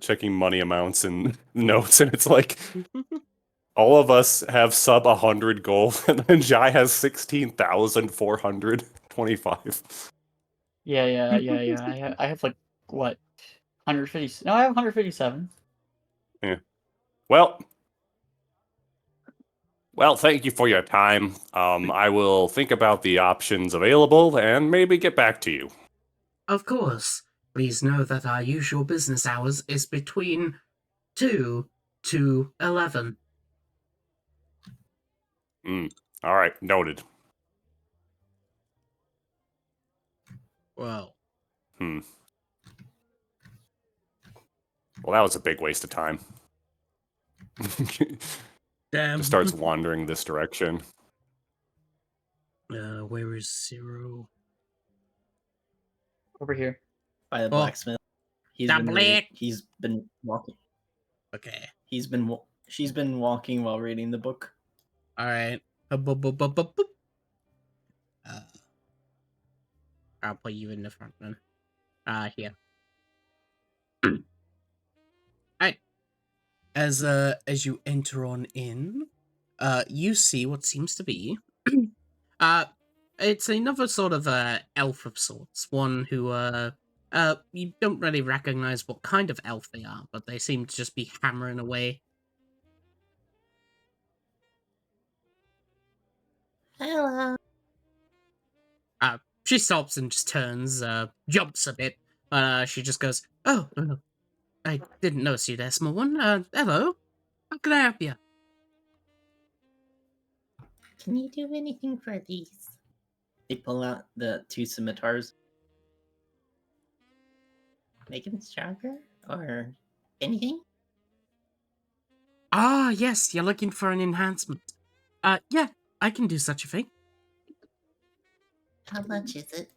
checking money amounts and notes, and it's like all of us have sub 100 gold, and then Jai has 16,425. Yeah. I have like what 150. No, I have 157. Well, thank you for your time. I will think about the options available and maybe get back to you. Of course. Please know that our usual business hours is between 2 to 11. All right, noted. Well, Well, that was a big waste of time. damn. Just starts wandering this direction. Where is Zero? Over here. By the blacksmith. The black- He's been walking. Okay. She's been walking while reading the book. Alright. I'll put you in the front then. Here. Alright. As you enter on in, you see what seems to be it's another sort of elf of sorts. One who you don't really recognize what kind of elf they are, but they seem to just be hammering away. Hello. She stops and just turns, jumps a bit, but she just goes, "Oh, I didn't notice you there, small one. Hello. How can I help you?" Can you do anything for these? They pull out the two scimitars. Make them stronger? Or anything? Ah, yes, you're looking for an enhancement. Yeah, I can do such a thing. How much is it?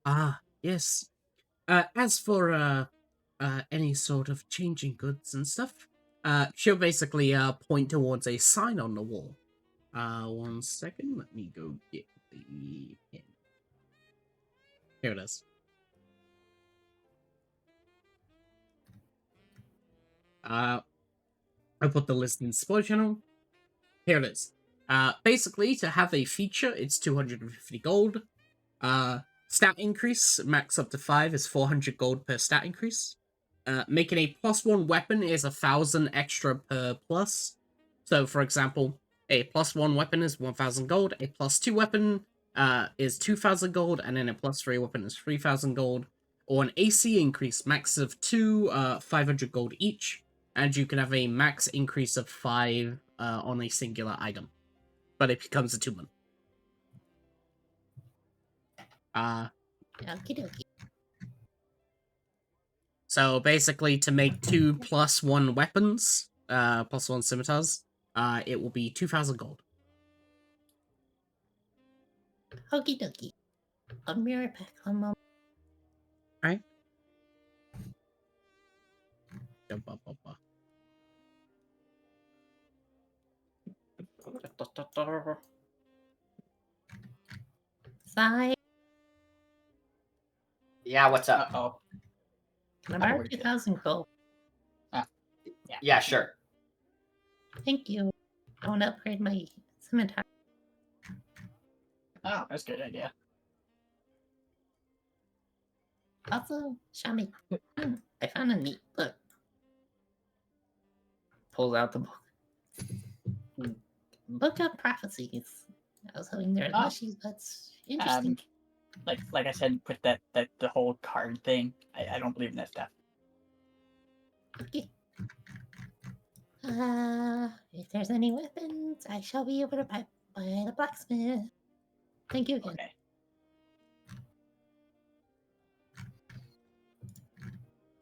Ah, yes. As for, any sort of changing goods and stuff, she'll basically, point towards a sign on the wall. 1 second, let me go get the pin. Here it is. I put the list in the spoiler channel. Here it is. Basically, to have a feature, it's 250 gold. Stat increase, max up to 5 is 400 gold per stat increase. Making a +1 weapon is 1,000 extra per plus. So, for example, a +1 weapon is 1,000 gold, a +2 weapon is 2,000 gold, and then a +3 weapon is 3,000 gold. Or an AC increase, max of 2, 500 gold each, and you can have a max increase of 5 on a singular item. But it becomes a 2-1. Okie dokie. So basically, to make 2 +1 weapons, +1 scimitars, it will be 2,000 gold. Okie dokie. I'll be right back on moment. Right? Sai, Yeah, what's up? Uh-oh. can I Oh, borrow we're good. 2,000 gold? Yeah, sure. Thank you. I want to upgrade my scimitar. Oh, that's a good idea. Also, Shami, I found a neat book. Pulls out the book. Book of Prophecies. I was hoping there were Oh. mushies, but it's interesting. Like I said, put that the whole card thing. I don't believe in that stuff. Okay. If there's any weapons, I shall be able to buy the blacksmith. Thank you again. Okay.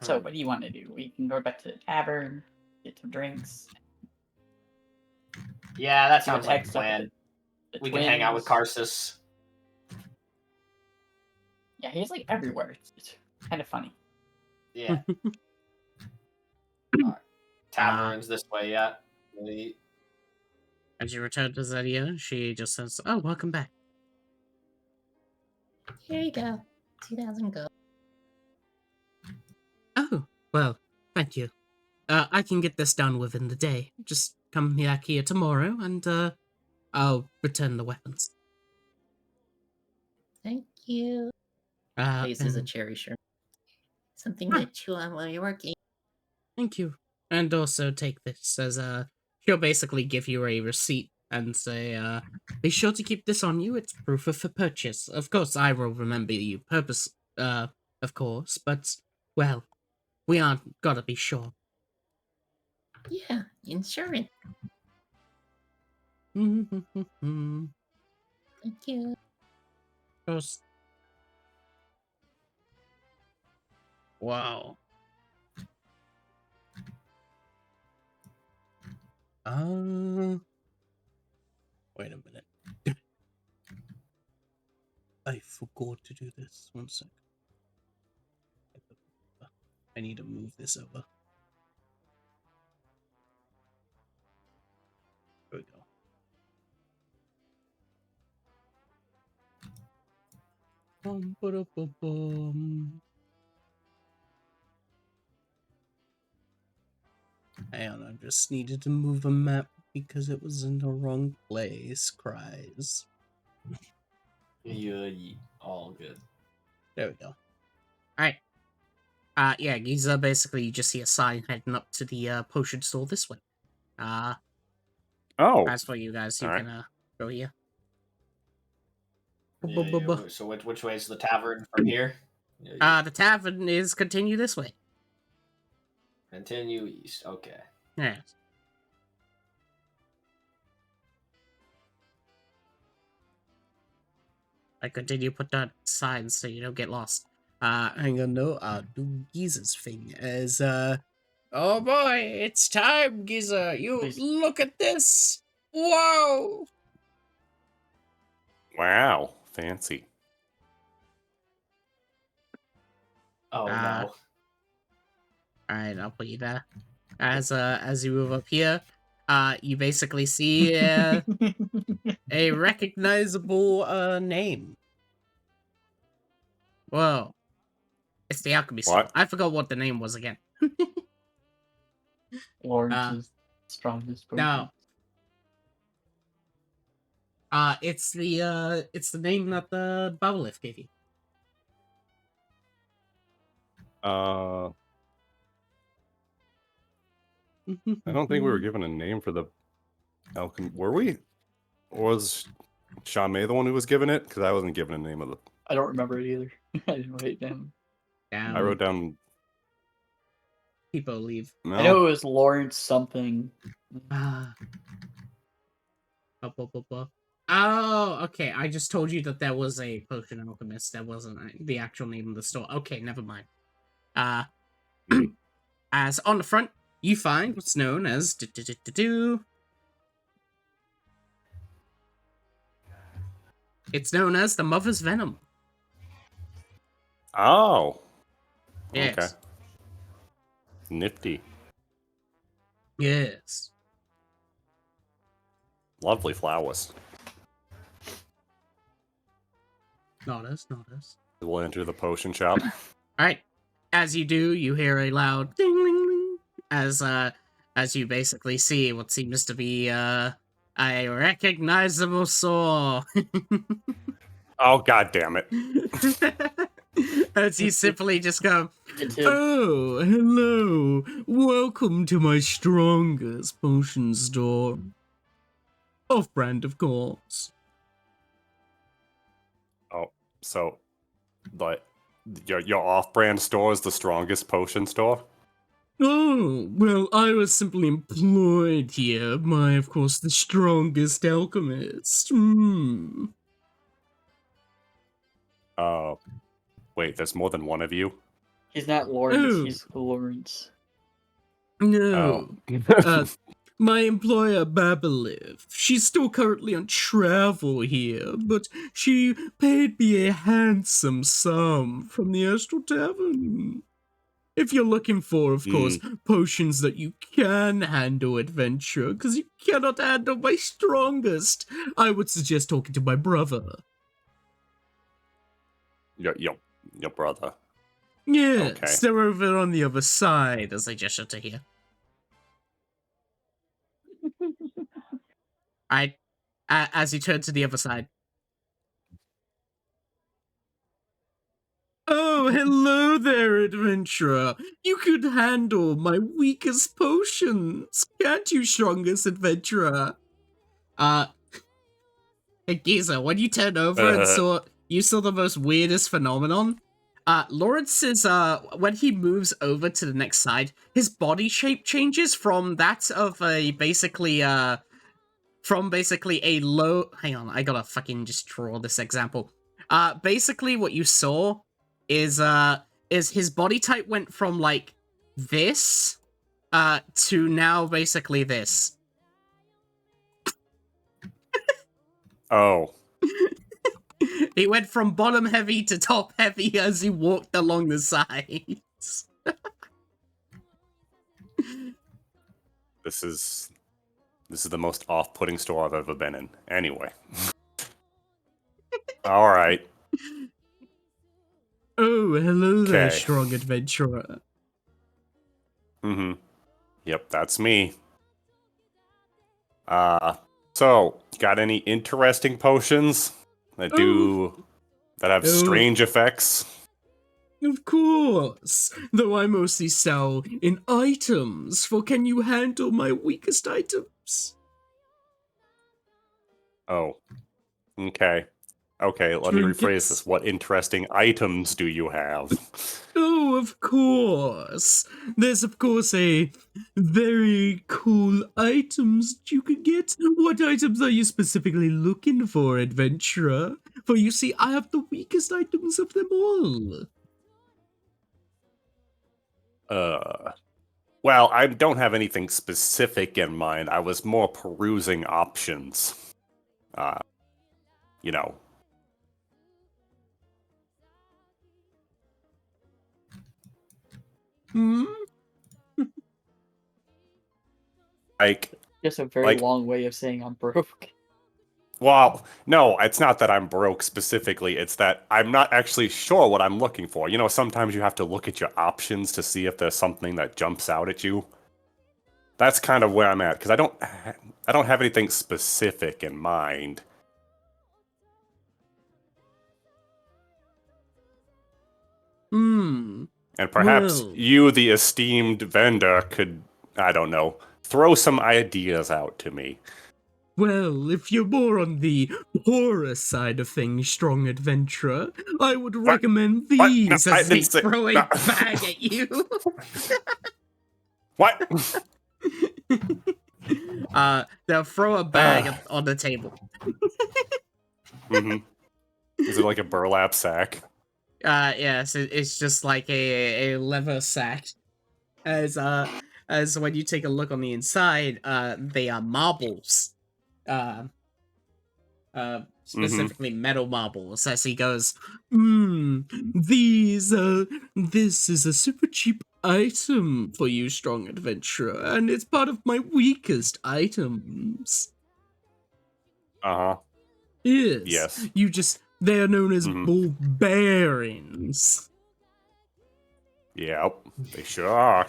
So what do you want to do? We can go back to the tavern, get some drinks. Yeah, that do a sounds like a text up plan. the We can hang out with twins. Karsus. Yeah, he's like everywhere. It's kind of funny. Yeah. Alright. Tavern's this way, yeah. As you return to Zedia, she just says, "Oh, welcome back." Here you go. 2,000 gold. Oh, well, thank you. I can get this done within the day. Just come back here tomorrow, and I'll return the weapons. Thank you. Places a And cherry shirt. Something to chew on while you're working. thank you. And also take this as she'll basically give you a receipt and say, be sure to keep this on you. It's proof of a purchase. Of course, I will remember you of course, but, well, we aren't gotta be sure. Yeah, insurance. Of Thank you. course. Wow. Wait a minute. I forgot to do this. One sec. I need to move this over. There we go. Bum, ba-da-ba-bum. Hang on, I just needed to move a map because it was in the wrong place. Cries. Yeah, all good. There we go. Alright. Yeah, Giza, basically you just see a sign heading up to the potion store this way. Oh, As for you guys, you alright. can go here. Yeah, so which way is the tavern from here? Yeah, The tavern is continue this way. continue east. Okay. Yes. I continue put that sign so you don't get lost. Hang on, no, do Giza's thing as oh boy, it's time, Giza. You Please. look at this. Whoa. Wow, fancy. Oh no. Alright, I'll put you there. As you move up here, you basically see a recognizable name. Whoa. It's the alchemy store. What? I forgot what the name was again. Lawrence's strongest potion. No. It's the name that the Bowlift gave you. I don't think we were given a name for the alchemy. Were we? Or was Shame the one who was given it? Because I wasn't given a name of the. I don't remember it either. I didn't write it down. I wrote down. People leave. No. I know it was Lawrence something. Blah, blah, blah, blah. Oh, okay. I just told you that there was a potion alchemist. That wasn't the actual name of the store. Okay, never mind. As on the front, you find what's known as It's known as the Mother's Venom. Oh. Yes. Okay. Nifty. Yes. Lovely flowers. Notice. We'll enter the potion shop. Alright. As you do, you hear a loud ding ling ling as you basically see what seems to be a recognizable saw. Oh, god damn it. As you simply just go, It's him. "Oh, hello. Welcome to my strongest potion store. Off-brand, of course." Oh, so, but your off-brand store is the strongest potion store? Oh, well, I was simply employed here by, of course, the strongest alchemist. Wait, there's more than one of you? He's not Lawrence, Oh. he's Lawrence. No. Oh. My employer, Babaliv, she's still currently on travel here, but she paid me a handsome sum from the Astral Tavern. If you're looking for, of course, potions that you can handle, adventure, because you cannot handle my strongest, I would suggest talking to my brother. Your brother. Yes, Okay. they're over on the other side, as I gesture to here. As you turn to the other side. Oh, hello there, adventurer. You could handle my weakest potions, can't you, strongest adventurer? Hey, Giza, when you turned over and you saw the most weirdest phenomenon? Lawrence is, when he moves over to the next side, his body shape changes from that of a, basically a low... Hang on, I gotta fucking just draw this example. Basically what you saw is his body type went from, like, this, to now basically this. Oh. He went from bottom heavy to top heavy as he walked along the sides. This is the most off-putting store I've ever been in. Anyway. Alright. Oh, hello there, Okay. strong adventurer. Mm-hmm. Yep, that's me. So, got any interesting potions that have strange effects? Of course, though I mostly sell in items, for can you handle my weakest items? Oh. Okay. Okay, let me rephrase Trinkets. this. What interesting items do you have? Oh, of course. There's, of course, a very cool items you could get. What items are you specifically looking for, adventurer? For you see, I have the weakest items of them all. Well, I don't have anything specific in mind. I was more perusing options. You know. Hmm? Like, Just a very Like- long way of saying I'm broke. well, no, it's not that I'm broke specifically. It's that I'm not actually sure what I'm looking for. You know, sometimes you have to look at your options to see if there's something that jumps out at you. That's kind of where I'm at, because I don't have anything specific in mind. Hmm. And perhaps Well. you, the esteemed vendor, could, I don't know, throw some ideas out to me. Well, if you're more on the poorer side of things, strong adventurer, I would recommend What? No, these I as they didn't say- throw a no. bag at you. What? They'll throw a bag on the table. hmm Is it like a burlap sack? Yes, it's just like a leather sack. As when you take a look on the inside, they are marbles. Specifically metal marbles, as he goes, this is a super cheap item for you, strong adventurer, and it's part of my weakest items. Uh-huh. Yes. Yes. They are known as Mhm. barbarians. Yep. They sure are.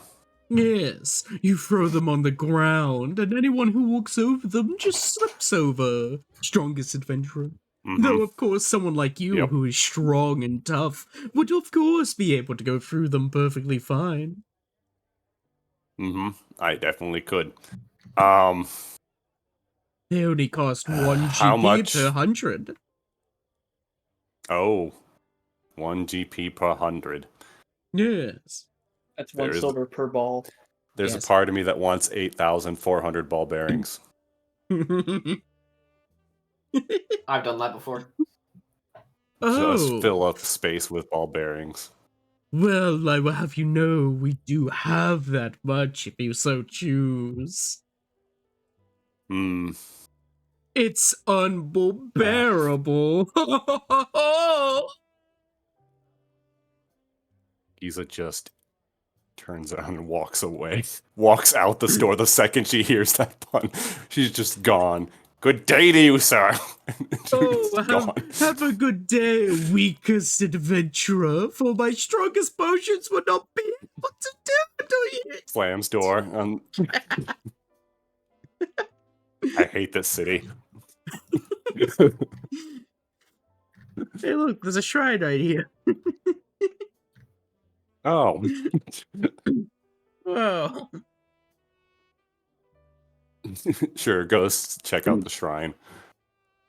Yes, you throw them on the ground, and anyone who walks over them just slips over. Strongest adventurer. Mhm. Though, of course, someone like you, Yep. who is strong and tough, would of course be able to go through them perfectly fine. I definitely could. Um, They only cost 1 how GP much? per 100. Oh, 1 GP per 100. Yes. That's one There is- silver per ball. There's Yes. a part of me that wants 8,400 ball bearings. I've done that before. Just Oh, fill up space with ball bearings. well, I will have you know we do have that much if you so choose. Hmm. It's unbearable. Giza just turns around and walks away. Walks out the store the second she hears that pun. She's just gone. Good day to you, sir. She's Oh, gone. have a good day, weakest adventurer, for my strongest potions would not be able to do it. Slams door. I hate this city. Hey, look, there's a shrine right here. Oh. Whoa. Sure, go check out the shrine.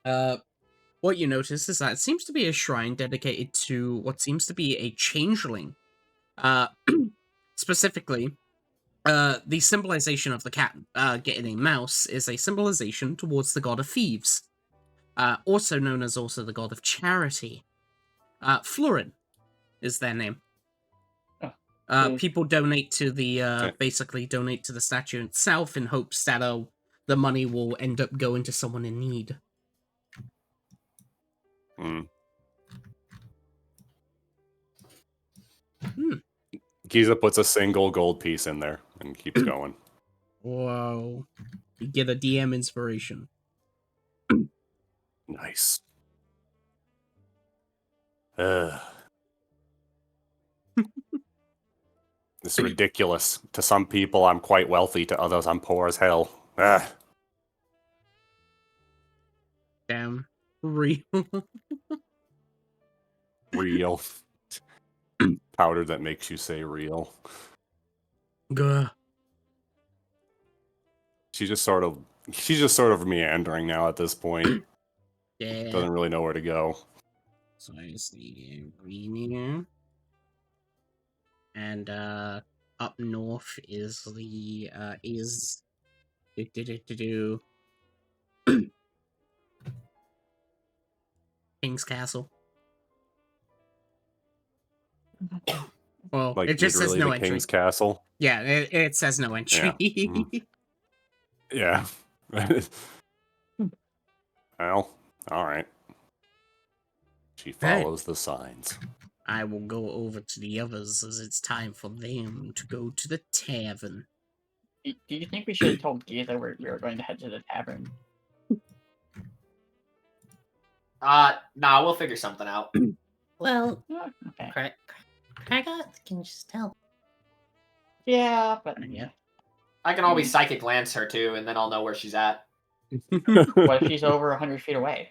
What you notice is that it seems to be a shrine dedicated to what seems to be a changeling. Specifically, the symbolization of the cat getting a mouse is a symbolization towards the god of thieves, also known as also the god of charity. Florin is their name. People donate to the Okay. basically donate to the statue itself in hopes that the money will end up going to someone in need. Mm. Giza puts a single gold piece in there and keeps going. Whoa. You get a DM inspiration. Nice. Ugh. This is ridiculous. To some people, I'm quite wealthy. To others, I'm poor as hell. Ugh. Damn. Real. Real. Powder that makes you say real. Gah. She's just sort of meandering now at this point. Yeah. Doesn't really know where to go. So I see green here. And up north is the King's Castle. Well, Like it just says literally no the entry. King's Castle. Yeah, it says no entry. Yeah. Well, all right. She follows the signs. I will go over to the others as it's time for them to go to the tavern. Do you think we should have told Giza we were going to head to the tavern? Nah, we'll figure something out. Well, Oh, okay. Kragath can just tell. Yeah, but Yeah. I can always psychic glance her too, and then I'll know where she's at. what if she's over 100 feet away?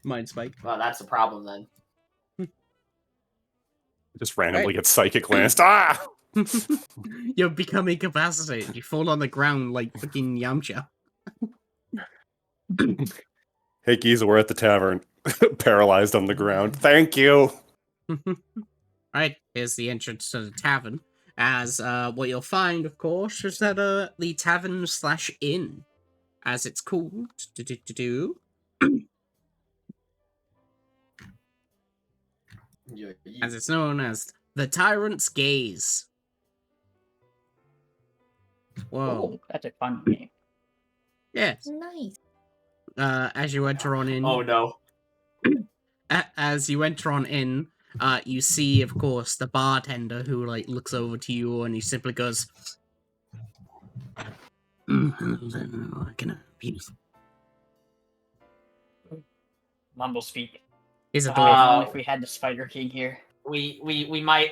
Mind spike. Well, that's the problem then. Just randomly Right. gets psychic glanced. Ah! You become incapacitated. You fall on the ground like fucking Yamcha. Hey, Giza, we're at the tavern. Paralyzed on the ground. Thank you. Right, here's the entrance to the tavern. As what you'll find, of course, is that the tavern / inn, as it's called, as it's known as the Tyrant's Gaze. Whoa. Oh, that's a fun name. Yes. Nice. As you enter on in, Oh no. as you enter on in, you see, of course, the bartender who like looks over to you and he simply goes, "Can I help you?" Mumblespeak. He's a If dwarf. only if we had the Spider King here. We might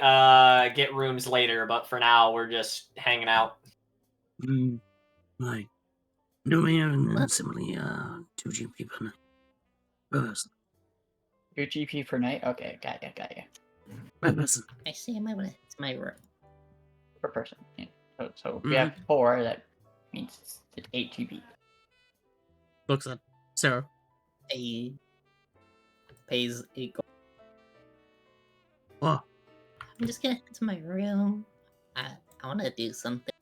get rooms later, but for now we're just hanging out. Right. Do we have similarly 2 GP per person? 2 GP per night? Okay, got ya. Per person. I see him over to my room. Per person. Yeah. So if we have 4, that means it's 8 GP. Looks at Sarah. He pays a gold. Oh, I'm just gonna head to my room. I want to do something.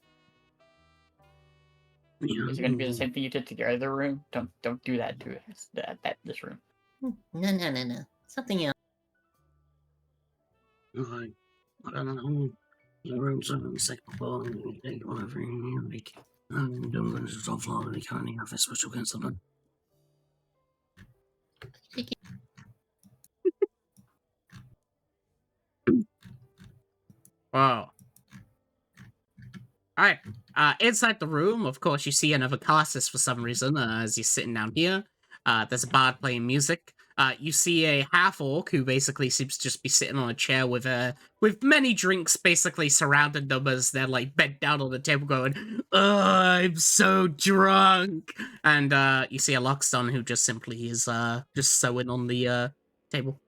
Is it going to be the same thing you did to the other room? Don't do that to this room. No. Something else. I don't know. The room's on the second floor. Take whatever you like. I'm doing this top floor. They can't have a special cancel done. Wow. Alright. Inside the room, of course, you see another Colossus for some reason, as you're sitting down here. There's a bard playing music. You see a half-orc who basically seems to just be sitting on a chair with many drinks basically surrounding them as they're like bent down on the table going, "Oh, I'm so drunk." And you see a Lockston who just simply is just sewing on the table.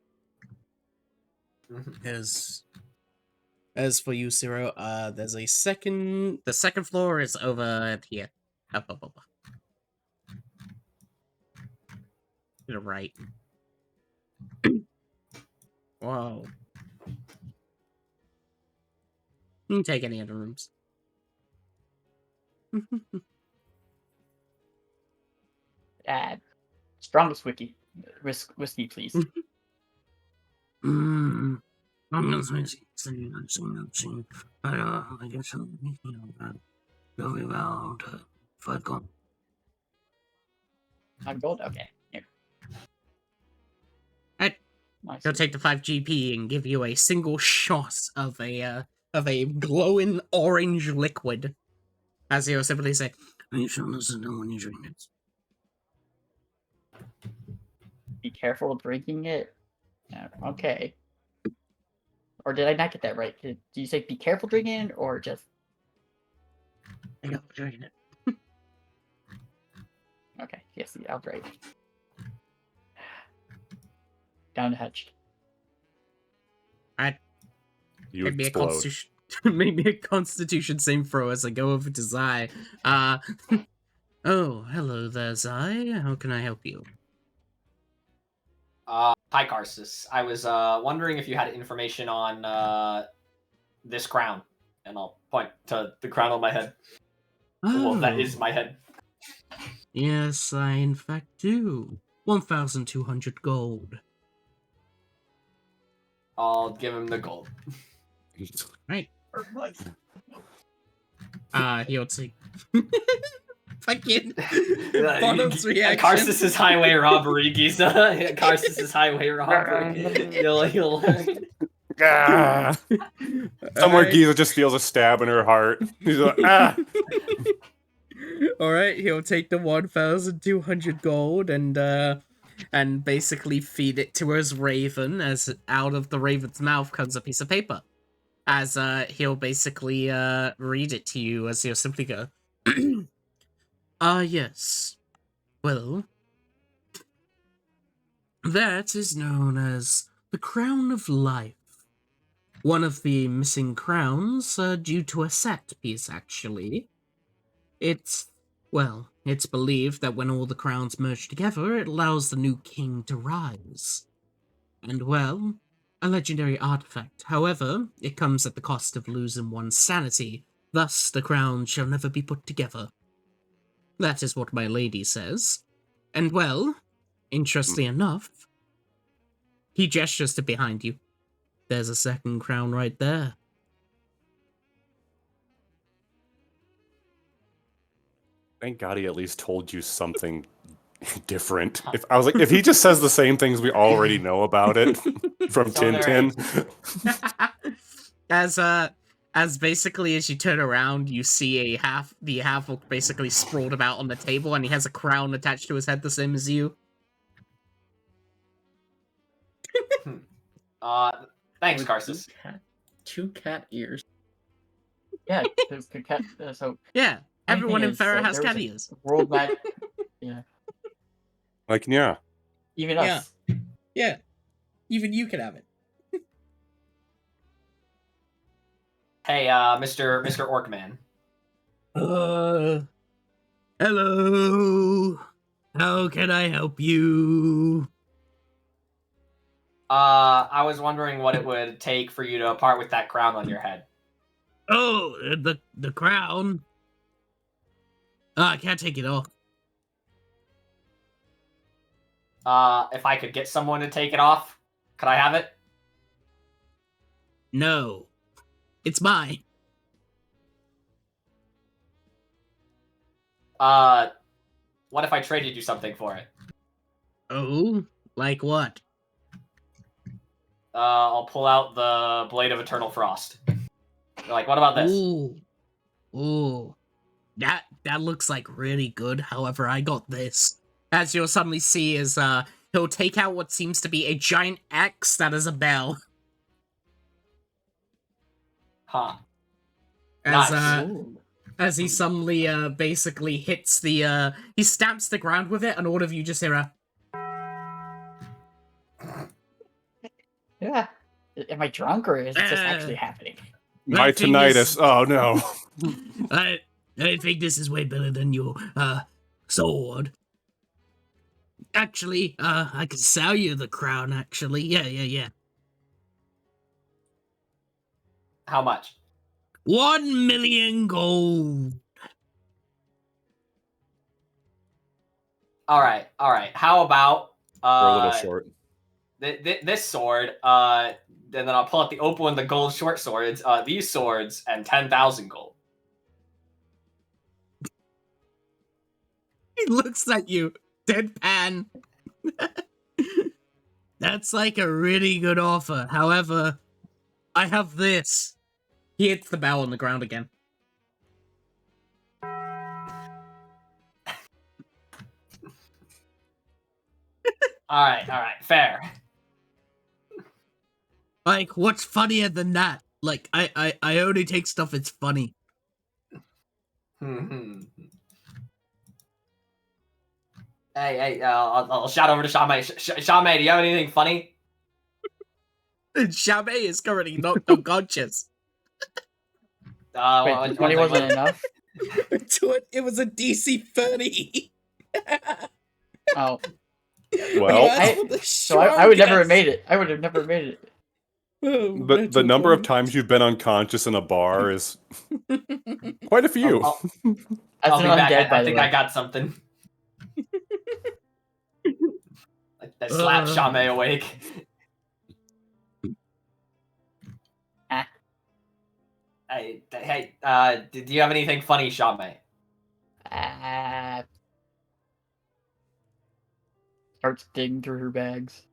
As for you, Zero, there's a second. The second floor is over here. Up. To the right. Whoa. You can take any of the rooms. Strongest whiskey, please. I'm gonna say, I guess it'll be about 5 gold. 5 gold? Okay. Here. Alright. Nice. He'll take the 5 GP and give you a single shot of a glowing orange liquid. As he'll simply say, "Are you sure this is no when you drink it?" Be careful drinking it. Okay. Or did I not get that right? Did you say be careful drinking it, or just... I know, drinking it. Okay, yes, I'll drink. Down the hatch. Alright. You Maybe a explode. constitution. Maybe a constitution same throw as I go over to Zai. Oh, hello there, Zai. How can I help you? Hi, Karsus. I was wondering if you had information on this crown, and I'll point to the crown on my head. Well, that is my head. Yes, I in fact do. 1,200 gold. I'll give him the gold. Right. He'll take. Fucking Bottom's reaction. Karsus's highway robbery, Giza. Karsus's highway robbery. You'll Ah! Somewhere Alright. Giza just feels a stab in her heart. He's like, ah! Alright, he'll take the 1,200 gold and basically feed it to his raven, as out of the raven's mouth comes a piece of paper. As he'll basically read it to you, as he'll simply go, yes. Well, that is known as the Crown of Life. One of the missing crowns due to a set piece, actually. It's believed that when all the crowns merge together, it allows the new king to rise. And well, a legendary artifact. However, it comes at the cost of losing one's sanity. Thus, the crown shall never be put together. That is what my lady says. And well, interestingly enough, he gestures to behind you. There's a second crown right there. Thank God he at least told you something different. If I was like, if he just says the same things we already know about it from So Tintin. As basically as you turn around, you see the half-orc basically sprawled about on the table, and he has a crown attached to his head the same as you. Thanks, With Karsus. Two cat ears. Yeah, so Yeah, everyone in is, Ferra has there was cat a ears. world match. Yeah, Like, yeah. even Yeah. us. Yeah, even you can have it. Hey, Mr. Orkman. Hello. How can I help you? I was wondering what it would take for you to part with that crown on your head. Oh, the crown. I can't take it off. If I could get someone to take it off, could I have it? No, it's mine. What if I traded you something for it? Oh, like what? I'll pull out the Blade of Eternal Frost. You're like, what about this? Ooh. That looks like really good. However, I got this. As you'll suddenly see is he'll take out what seems to be a giant axe that is a bell. Huh. As Nice. as he suddenly basically hits the he stamps the ground with it, and all of you just hear a Yeah. Am I drunk or is this actually happening? My thing is- tinnitus. Oh no. I think this is way better than your sword. Actually, I could sell you the crown, actually. Yeah. How much? 1 million gold. All right. How about We're a little short. this sword? And then I'll pull out the opal and the gold short swords. These swords and 10,000 gold. He looks at you, deadpan. That's like a really good offer. However, I have this. He hits the bell on the ground again. All right. Fair. Like, what's funnier than that? Like, I only take stuff that's funny. Hey, I'll shout over to Shame. Shame, do you have anything funny? Chame is currently knocked unconscious. Wait, 20 wasn't enough? It was a DC 30. Oh. Well, I would never have made it. I would have never made it. the number of times you've been unconscious in a bar is quite a few. I'll As be an back. undead, by I the think way. I got something. I slapped Shame awake. Hey, do you have anything funny, Shame? Starts digging through her bags.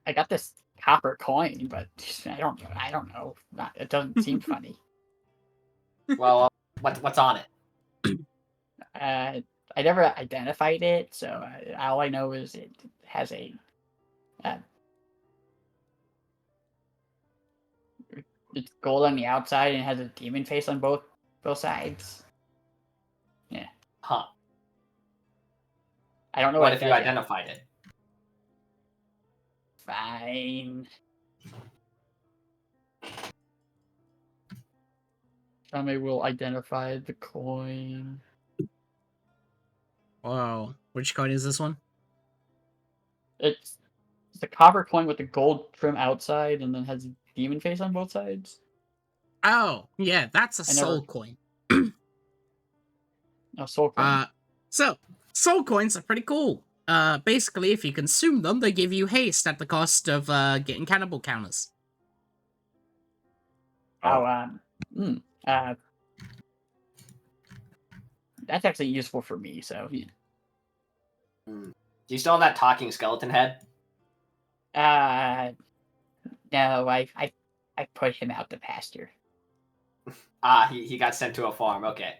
I got this copper coin, but I don't know. It doesn't seem funny. Well, what's on it? I never identified it, so all I know is it has a it's gold on the outside and has a demon face on both sides. Yeah. Huh. I don't know What what if it you does yet. identified it? Fine. Somebody will identify the coin. Wow. Which coin is this one? It's a copper coin with the gold trim outside and then has a demon face on both sides. Oh, yeah, that's a I never- soul coin. No, soul coin. So, soul coins are pretty cool. Basically, if you consume them, they give you haste at the cost of, getting cannibal counters. That's actually useful for me, so yeah. Do you still have that talking skeleton head? No, I put him out to pasture. He got sent to a farm. Okay.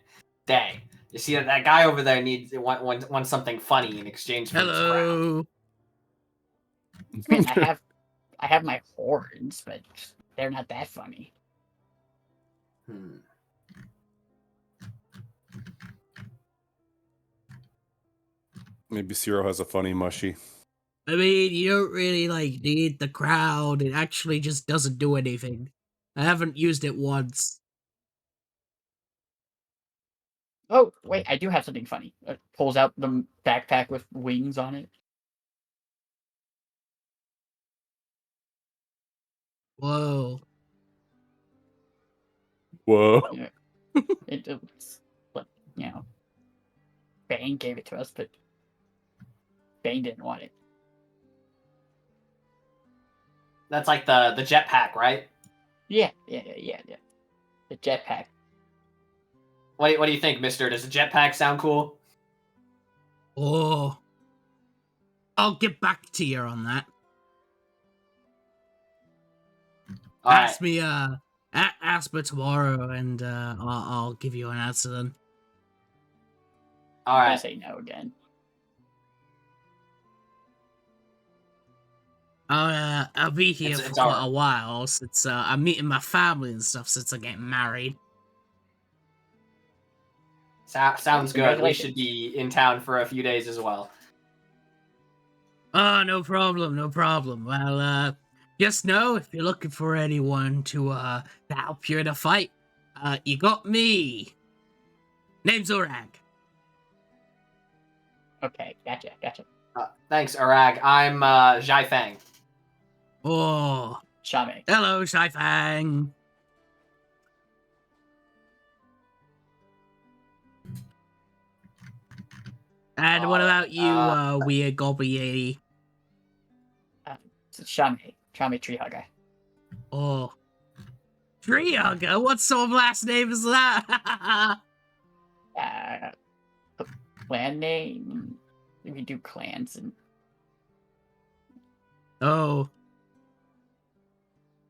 Dang. You see that guy over there wants something funny in exchange for his crown. Hello. I mean, I have my horns, but they're not that funny. Hmm. Maybe Zero has a funny mushy. I mean, you don't really like need the crowd. It actually just doesn't do anything. I haven't used it once. Oh, wait, I do have something funny. Pulls out the backpack with wings on it. Whoa. Whoa. Yeah. It's, but, Bane gave it to us, but Bane didn't want it. That's like the jetpack, right? Yeah. The jetpack. What do you think, Mister? Does the jetpack sound cool? Oh. I'll get back to you on that. All right. Ask me, ask me tomorrow, and I'll give you an answer then. All I'm gonna right. say no again. I'll be here It's for quite alright. a while since I'm meeting my family and stuff since I get married. Sounds good. We Congratulations. should be in town for a few days as well. Oh, no problem, no problem. Well, just know if you're looking for anyone to help you in a fight, you got me. Name's Orag. Okay, gotcha. Thanks, Arag. I'm Zhai Fang. Oh, Shame. hello, Shai-Fang. And what about you, weird gobbly? Shame tree hugger. Oh, Tree Hugger? What sort of last name is that? Clan name. We can do clans and Oh.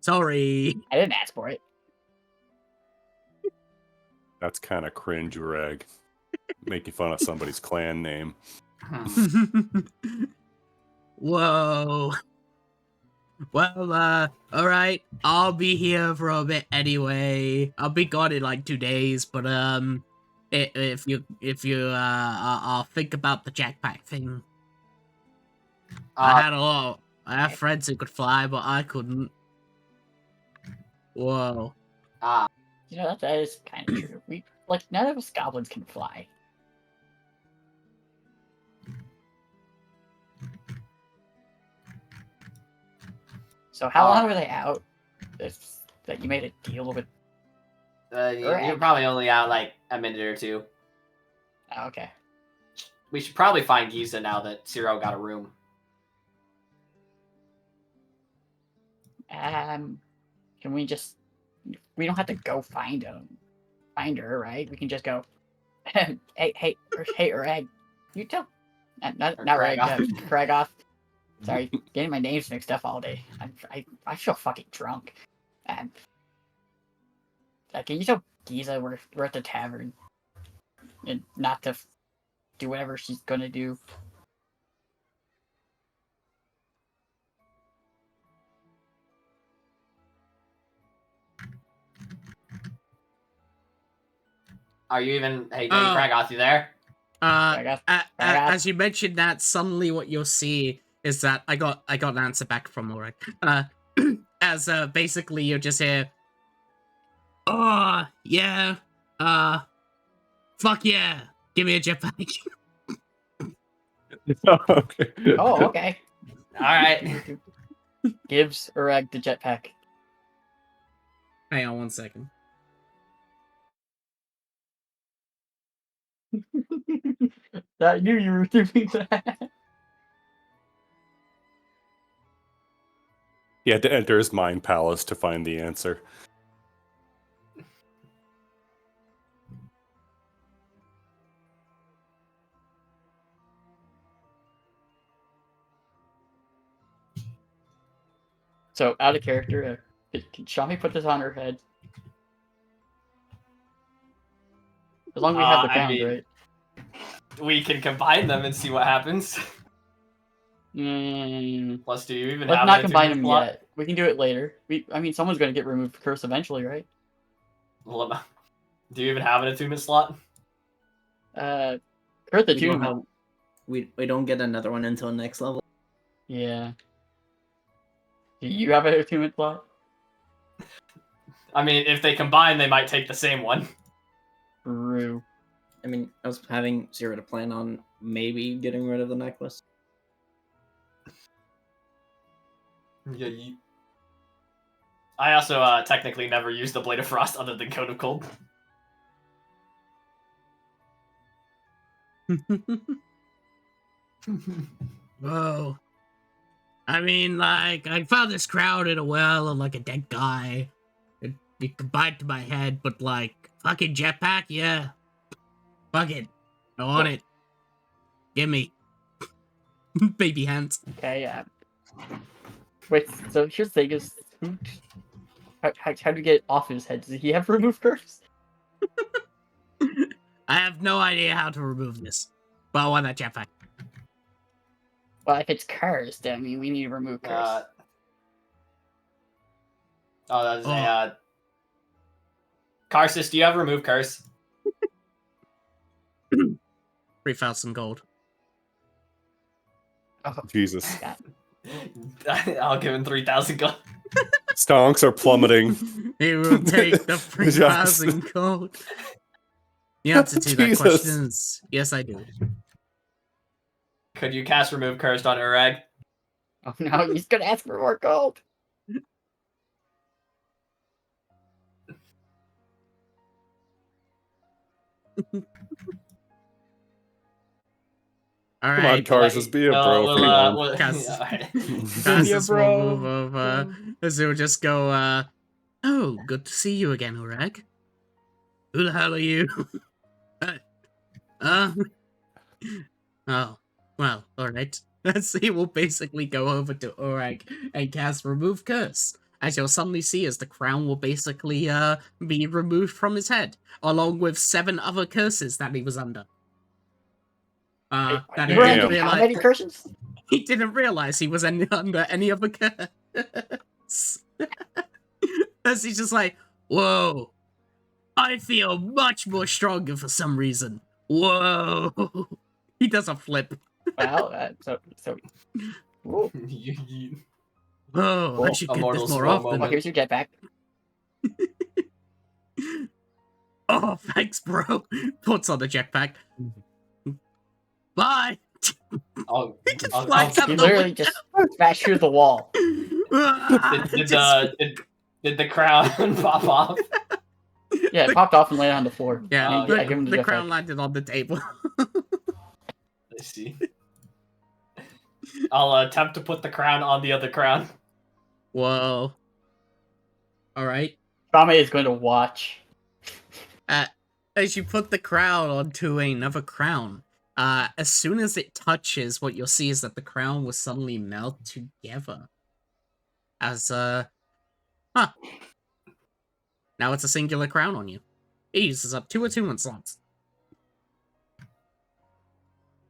Sorry. I didn't ask for it. That's kind of cringe, Reg. Making fun of somebody's clan name. Whoa. Well, alright. I'll be here for a bit anyway. I'll be gone in like 2 days, but, if you, I'll think about the jetpack thing. I have friends who could fly, but I couldn't. Whoa. That is kind of true. None of us goblins can fly. So how long were they out? That you made a deal with? You're probably only out like a minute or two. Oh, okay. We should probably find Giza now that Zero got a room. Can we just? We don't have to go find her, right? We can just go. hey, Rag. You tell. Not Rag. Kragath. Sorry, getting my names mixed up all day. I feel fucking drunk. Can you tell Giza we're at the tavern and not to do whatever she's gonna do? Are you even? Hey, Kragath, you there? As you mentioned that, suddenly what you'll see is that I got an answer back from Ulrich. As basically you just hear, oh yeah, fuck yeah, give me a jetpack. Okay. Oh, okay. All right. Gives Urag the jetpack. Hang on 1 second. I knew you were doing that. He had to enter his mind palace to find the answer. So out of character, can Shami put this on her head? As long as we have the I crown, mean, right? We can combine them and see what happens. Mm, Plus, do you even let's have not an combine attunement them slot? yet. We can do it later. I mean, someone's gonna get removed curse eventually, right? Well, do you even have an attunement slot? Curse We don't, attunement. have, we don't get another one until next level. Yeah. Do you have an attunement slot? I mean, if they combine, they might take the same one. True. I mean, I was having Zero to plan on maybe getting rid of the necklace. Yeah. I also technically never used the Blade of Frost other than Code of Cold. Whoa. I mean, like, I found this crowd in a well of, like, a dead guy. It combined to my head, but, like, fucking jetpack? Yeah. Fuck it. I want it. Gimme. Baby hands. Okay, yeah. Wait, so here's the thing: is how do you get it off his head? Does he have remove curse? I have no idea how to remove this. But I want that jetpack. Well, if it's cursed, I mean, we need to remove curse. That's a Karsus, do you have remove curse? 3,000 gold. Jesus. I'll give him 3,000 gold. Stonks are plummeting. He will take the 3,000 gold. The answer to that Jesus. question is yes, I do. Could you cast remove curse on Urag? Oh no, he's gonna ask for more gold. All Come on, right. Cars, just be a bro for once. Cassis will move over. As he'll just go, oh, good to see you again, Urag. Who the hell are you? Oh, well, alright. He will basically go over to Urag and cast Remove Curse. As you'll suddenly see as the crown will basically, be removed from his head, along with 7 other curses that he was under. That he You were didn't under how realize. many curses? He didn't realize he was under any other curse. As he's just like, whoa, I feel much more stronger for some reason. Whoa. He does a flip. Well, Ooh. Whoa, I should get Immortal this more slow often. moment. Well, here's your jetpack. Oh, thanks, bro. Puts on the jetpack. Bye. He just flies out He the literally window. just smashed through the wall. Did the crown pop off? Yeah, it popped off and landed on the floor. Yeah, I give him the jetpack. crown landed on the table. I see. I'll attempt to put the crown on the other crown. Whoa. Alright. Rame is going to watch. As you put the crown onto another crown, as soon as it touches, what you'll see is that the crown will suddenly melt together. As, now it's a singular crown on you. It uses up 2 attunement slots.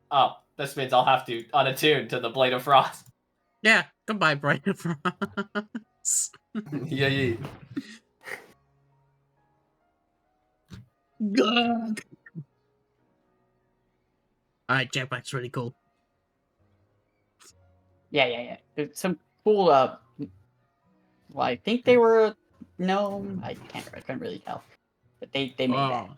Oh, this means I'll have to unattune to the Blade of Frost. Yeah, goodbye, Bright Frost. Yeah. God. Alright, jetpack's really cool. Yeah. There's some cool, well, I think they were gnome. I couldn't really tell. But they made that.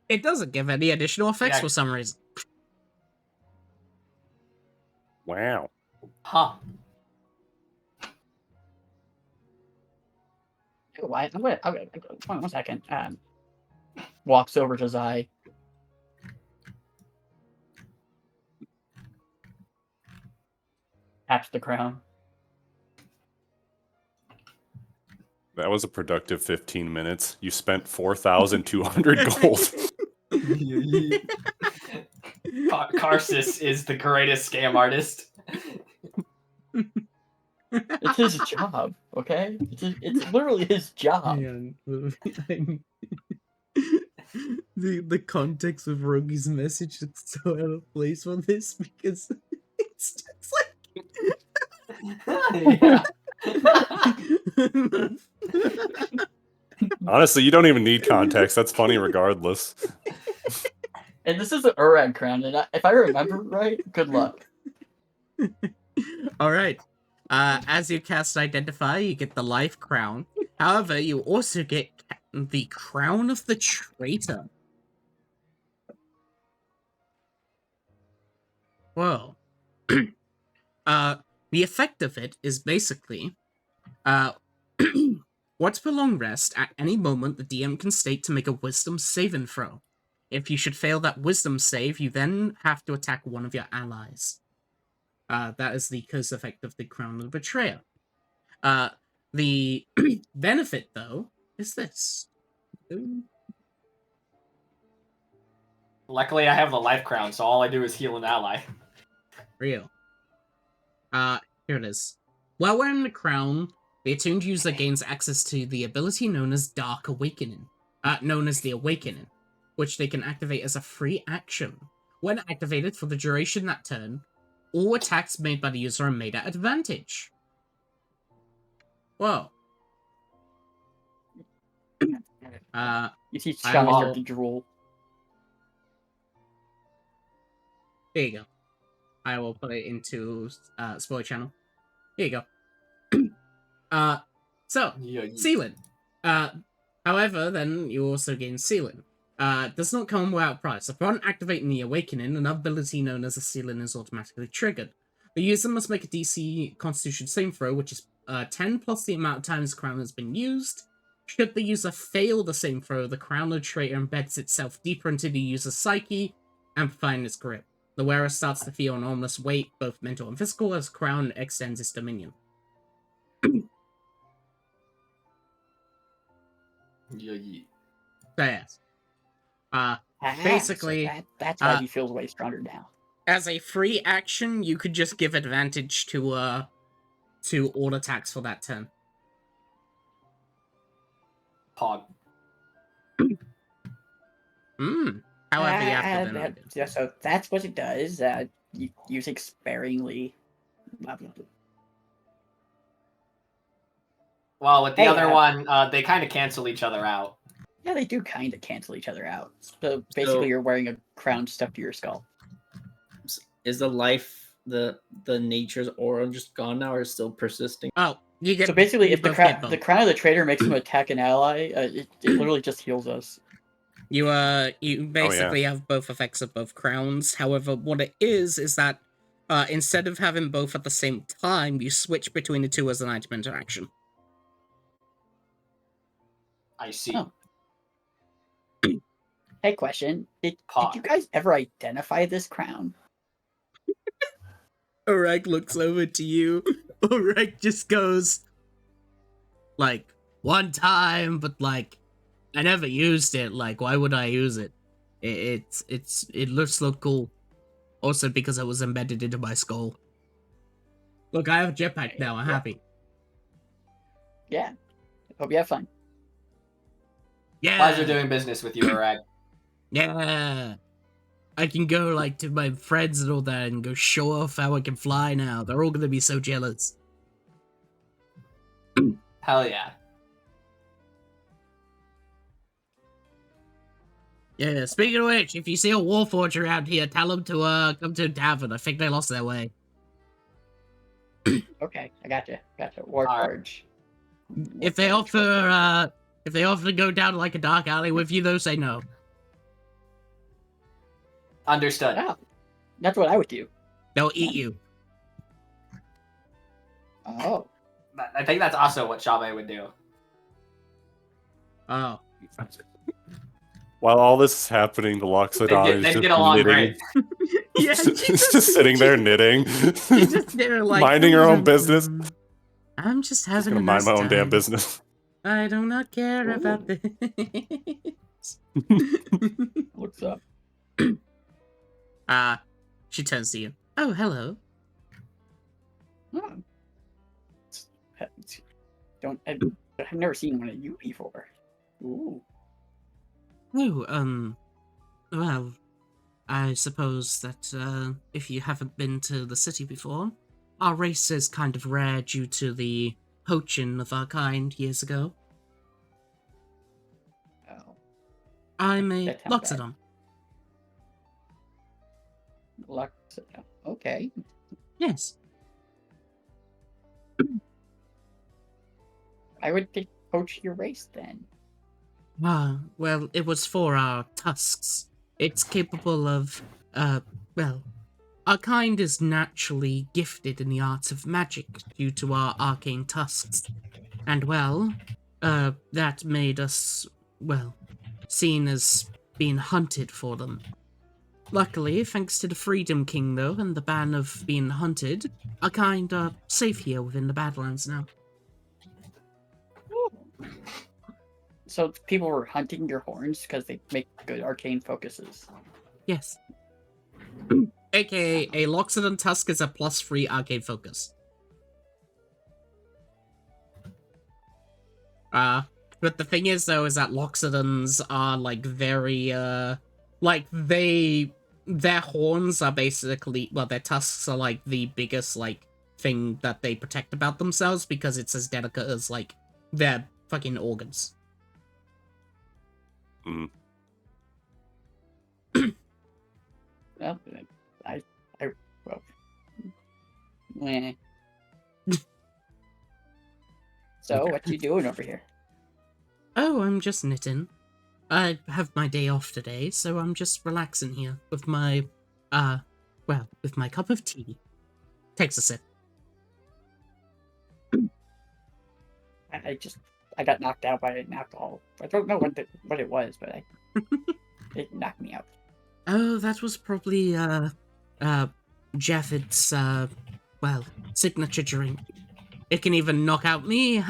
It doesn't give any additional effects Yeah. for some reason. Wow. Huh. Why? Okay, one second. Walks over to Zai. Taps the crown. That was a productive 15 minutes. You spent 4,200 gold. Karsus is the greatest scam artist. It's his job, okay? It's literally his job. Hang on. The context of Rogi's message is so out of place on this because it's just Yeah. like Honestly, you don't even need context. That's funny regardless. And this is an Urag crown, and if I remember right, good luck. All right. As you cast Identify, you get the Life Crown. However, you also get the Crown of the Traitor. Whoa. The effect of it is basically, what's for long rest, at any moment the DM can state to make a Wisdom saving throw. If you should fail that Wisdom save, you then have to attack one of your allies. That is the curse effect of the Crown of the Betrayer. The benefit, though, is this. Luckily, I have the life crown, so all I do is heal an ally. Real. Here it is. While wearing the crown, the attuned user gains access to the ability known as Dark Awakening, known as the Awakening, which they can activate as a free action. When activated for the duration of that turn, all attacks made by the user are made at advantage. Whoa. You see I Sean will- start to drool. There you go. I will put it into spoiler channel. Here you go. So, Yeah. Sealing. However, then you also gain Sealing. Does not come without price. Upon activating the Awakening, an ability known as a Sealing is automatically triggered. The user must make a DC Constitution saving throw, which is 10 plus the amount of times the crown has been used. Should the user fail the same throw, the Crown of the Traitor embeds itself deeper into the user's psyche, amplifying its grip. The wearer starts to feel an ominous weight, both mental and physical, as Crown extends its dominion. Yeah. So, yes. Basically, So that's why uh, he feels way stronger now. as a free action, you could just give advantage to all attacks for that turn. Pog. However, you have to then. Yeah, so that's what it does. Using sparingly. Blah, blah, blah. Well, with the Hey, other one, they kind of cancel each other out. Yeah, they do kind of cancel each other out. So basically, you're wearing a crown stuck to your skull. Is the life, the nature's aura just gone now, or still persisting? Oh, you get. So basically, you if the both get both. crown of the traitor makes him attack an ally, it literally just heals us. You basically have both effects of both crowns. However, what it is that instead of having both at the same time, you switch between the two as an item interaction. I see. Oh. Hey, question: Did Pog. you guys ever identify this crown? Oreg looks over to you. Oreg just goes, like, one time, but like, I never used it. Like, why would I use it? It looks so cool. Also because it was embedded into my skull. Look, I have a jetpack now. I'm happy. Yeah. Hope you have fun. Yeah. Pleasure doing business with you, Arag. Yeah. I can go, like, to my friends and all that and go show off how I can fly now. They're all gonna be so jealous. Hell yeah. Yeah, speaking of which, if you see a Warforged around here, tell them to come to a tavern. I think they lost their way. Okay, I gotcha. Warforge. If they offer to go down like a dark alley with you, though, say no. Understood. Wow, that's what I would do. They'll eat you. Oh. I think that's also what Shabe would do. Oh. While all this is happening, the Loxodon is They'd just get along knitting. great. Yeah, She's just sitting there knitting. she's just there like Minding her own business. I'm just Just having gonna a mind nice my own damn time. business. I do not care about this. What's up? She turns to you. Oh, hello. Hmm. I've never seen one of you before. Ooh. Oh, well, I suppose that if you haven't been to the city before, our race is kind of rare due to the poaching of our kind years ago. Oh. I'm a That sounds bad. Loxodon. Okay. Yes. I would take poach your race then. Well, it was for our tusks. It's capable of, well, our kind is naturally gifted in the arts of magic due to our arcane tusks. And, well, that made us, well, seen as being hunted for them. Luckily, thanks to the Freedom King, though, and the ban of being hunted, our kind are safe here within the Badlands now. So people were hunting your horns because they make good arcane focuses. Yes. AKA, a Loxodon Tusk is a +3 arcane focus. But the thing is, though, is that Loxodons are, like, very, like, their horns are basically, well, their tusks are, like, the biggest, like, thing that they protect about themselves because it's as delicate as, like, their fucking organs. Mm. Well, well. Meh. So, what you doing over here? Oh, I'm just knitting. I have my day off today, so I'm just relaxing here with my, with my cup of tea. Takes a sip. I got knocked out by an alcohol. I don't know what it was, but it knocked me out. Oh, that was probably, Japheth's, well, signature drink. It can even knock out me.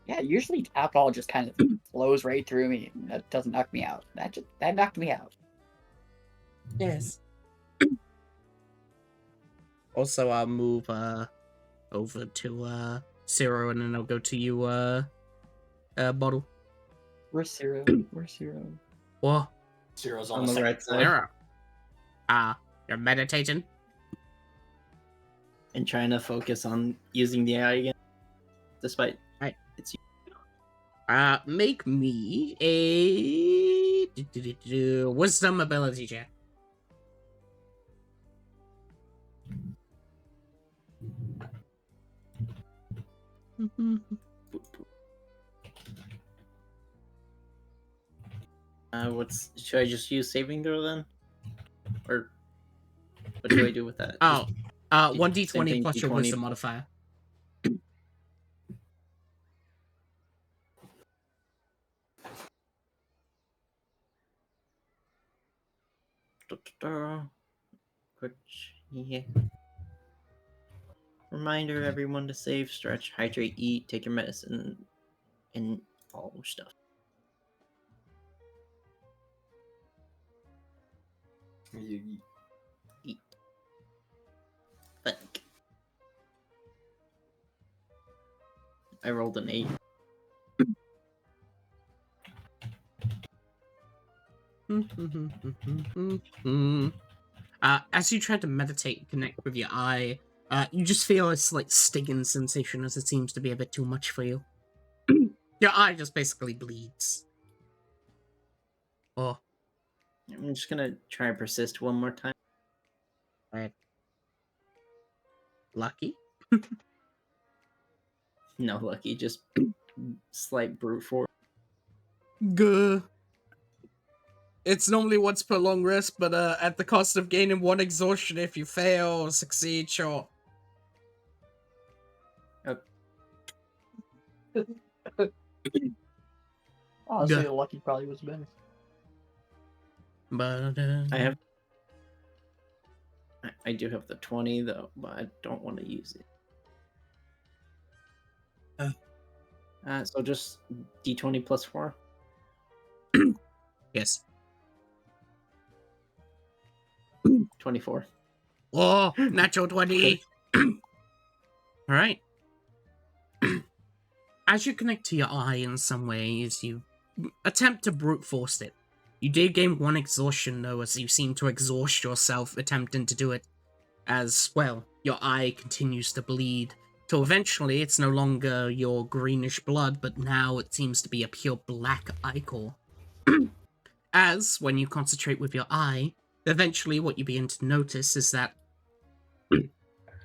Yeah, usually alcohol just kind of flows right through me. That doesn't knock me out. That knocked me out. Yes. Also, I'll move, over to, Zero, and then I'll go to you, Bottle. Where's Zero? Where's Zero? Whoa. Zero's On on the the right second side. floor. Zero. You're meditating? And trying to focus on using the eye again. Despite Right. it's Make me a wisdom ability check. should I just use saving throw then? Or what do I do with that? Oh, Just 1d20 same thing, plus your D20. wisdom modifier. Quick, yeah. Reminder everyone to save, stretch, hydrate, eat, take your medicine, and all stuff. Eat. Think. I rolled an 8. As you try to meditate and connect with your eye, you just feel a slight stinging sensation as it seems to be a bit too much for you. Your eye just basically bleeds. Oh, I'm just gonna try and persist one more time. right. Lucky? No lucky, just slight brute force. Gah. It's normally once per long rest, but at the cost of gaining 1 exhaustion if you fail or succeed, sure. Honestly, Yeah. lucky probably was better. But I do have the 20 though, but I don't want to use it. So just D20 plus 4. yes. 24. Oh, natural 20. All right. as you connect to your eye in some ways, you attempt to brute force it. You did gain 1 exhaustion, though, as you seem to exhaust yourself attempting to do it. As, well, your eye continues to bleed, till eventually it's no longer your greenish blood, but now it seems to be a pure black ichor. As, when you concentrate with your eye, eventually what you begin to notice is that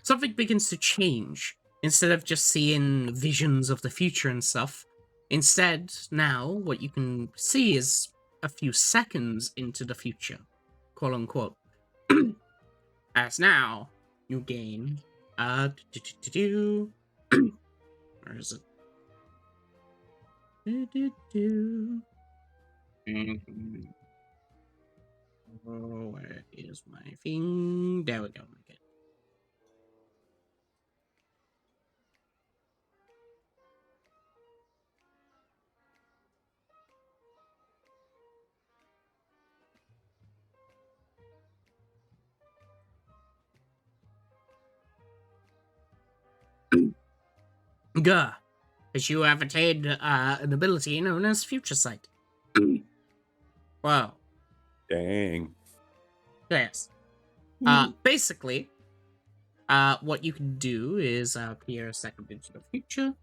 something begins to change. Instead of just seeing visions of the future and stuff, instead, now, what you can see is a few seconds into the future, quote unquote. As now, you gain, where is it? Oh, where is my thing? There we go. Okay. Gah, as you have attained an ability known as Future Sight. Wow. Dang. Yes. Basically, what you can do is peer a second into the future,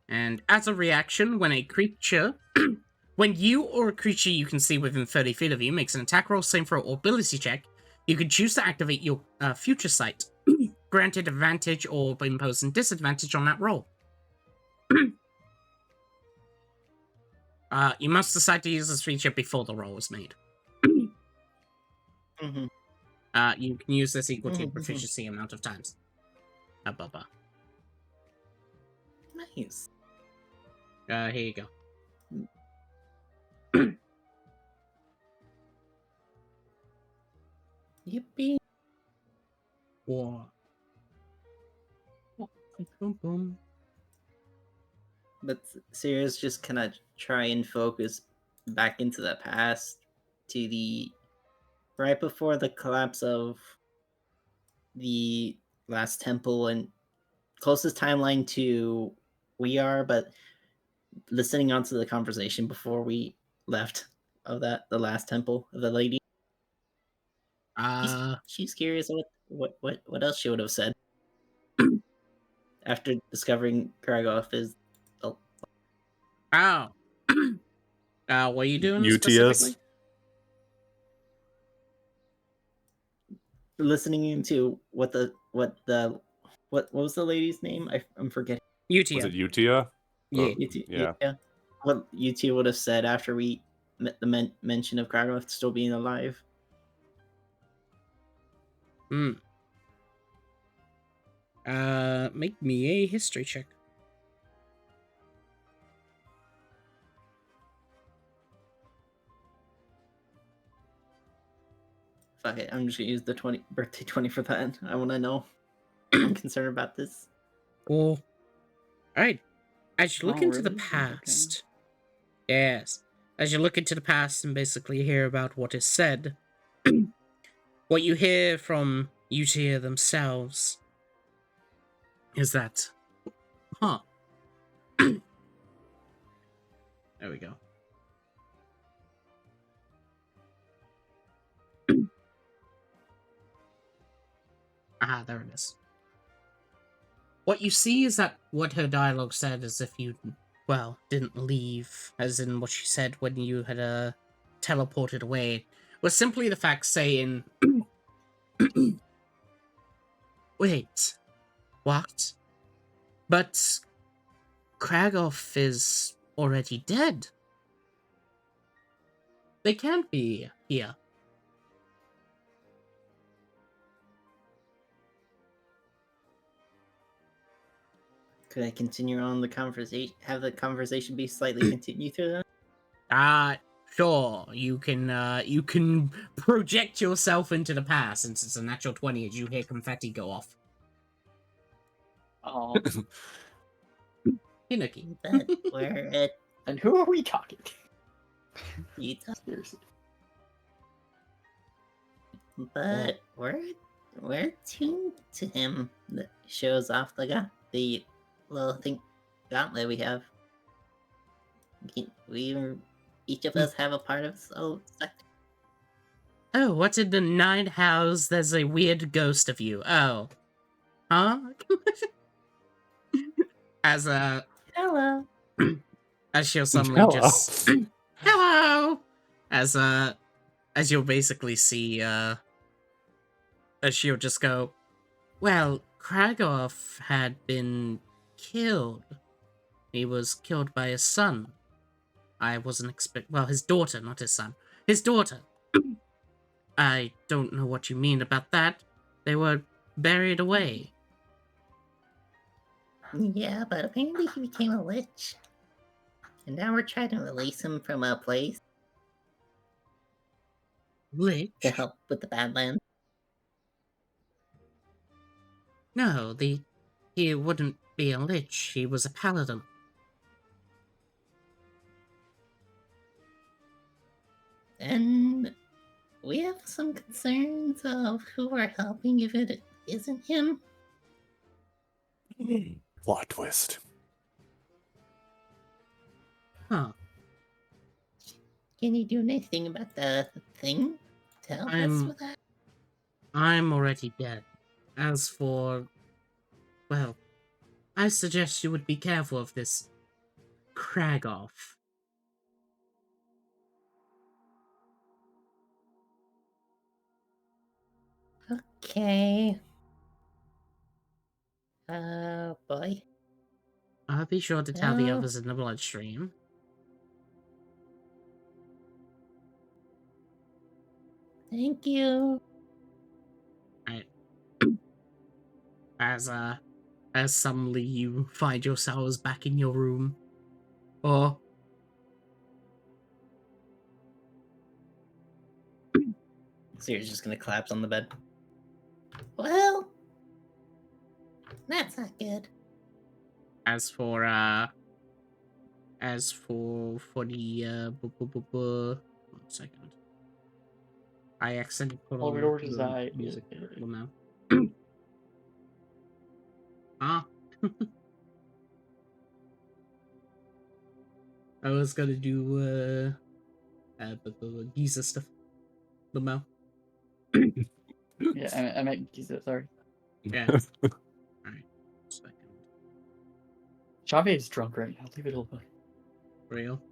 and as a reaction, when a creature, when you or a creature you can see within 30 feet of you makes an attack roll, save throw, or ability check, you can choose to activate your Future Sight, granted advantage or imposing disadvantage on that roll. You must decide to use this feature before the roll is made. Mm-hmm. You can use this equal to your proficiency amount of times. Nice. Here you go. Yippee. Whoa. Boom, boom. But Sirius just kind of try and focus back into the past to the right before the collapse of the last temple and closest timeline to we are, but listening onto the conversation before we left of the last temple of the lady. She's curious what else she would have said after discovering Kragath is. Oh. What are you doing UTS? specifically? Listening into what was the lady's name? I'm forgetting. Utia. Was it Utia? Yeah. Yeah. What Utia would have said after we met the mention of Kragath still being alive. Make me a history check. Fuck it, I'm just gonna use the birthday 20 for that. I want to know. I'm concerned about this. Well, alright. As you look Oh, into the really? past, yes, as you look into the past and basically hear about what is said, what you hear from Utia themselves is that, there we go. There it is. What you see is that what her dialogue said is if you, well, didn't leave, as in what she said when you had teleported away, was simply the fact saying, wait, what? But Kragath is already dead. They can't be here. Could I continue on the conversation? Have the conversation be slightly continued through that? Sure. You can project yourself into the past, since it's a natural 20 as you hear confetti go off. Oh, Hinoki. But we're at and who are we talking to? Utah. Seriously. But we're tuned to him that shows off the little thing gauntlet we have. We each of us have a part of soul sector. Oh, what's in the 9th house? There's a weird ghost of you. Oh. Huh? As Hello. as she'll suddenly Hello. just hello. As you'll basically see as she'll just go, well, Kragath had been killed. He was killed by his son. I wasn't well, his daughter, not his son. His daughter. I don't know what you mean about that. They were buried away. Yeah, but apparently he became a lich. And now we're trying to release him from a place Lich? to help with the Badlands. No, he wouldn't be a lich. He was a paladin. And we have some concerns of who we're helping if it isn't him. Plot twist. Huh. Can you do anything about the thing to help us with that? I'm already dead. As for... well, I suggest you would be careful of this Kragath. Okay. Oh boy. I'll be sure to tell the No. others in the bloodstream. Thank you. Right. As suddenly you find yourselves back in your room. Or... Siri's just gonna collapse on the bed. Well, that's not good. As for the 1 second. I accidentally put All on we know is the I- music. Well, now. Ah. I was gonna do Giza stuff. The mouth. Yeah, I meant Giza, sorry. Yeah. Alright. Second. Xavi is drunk right now. Leave it alone. Real.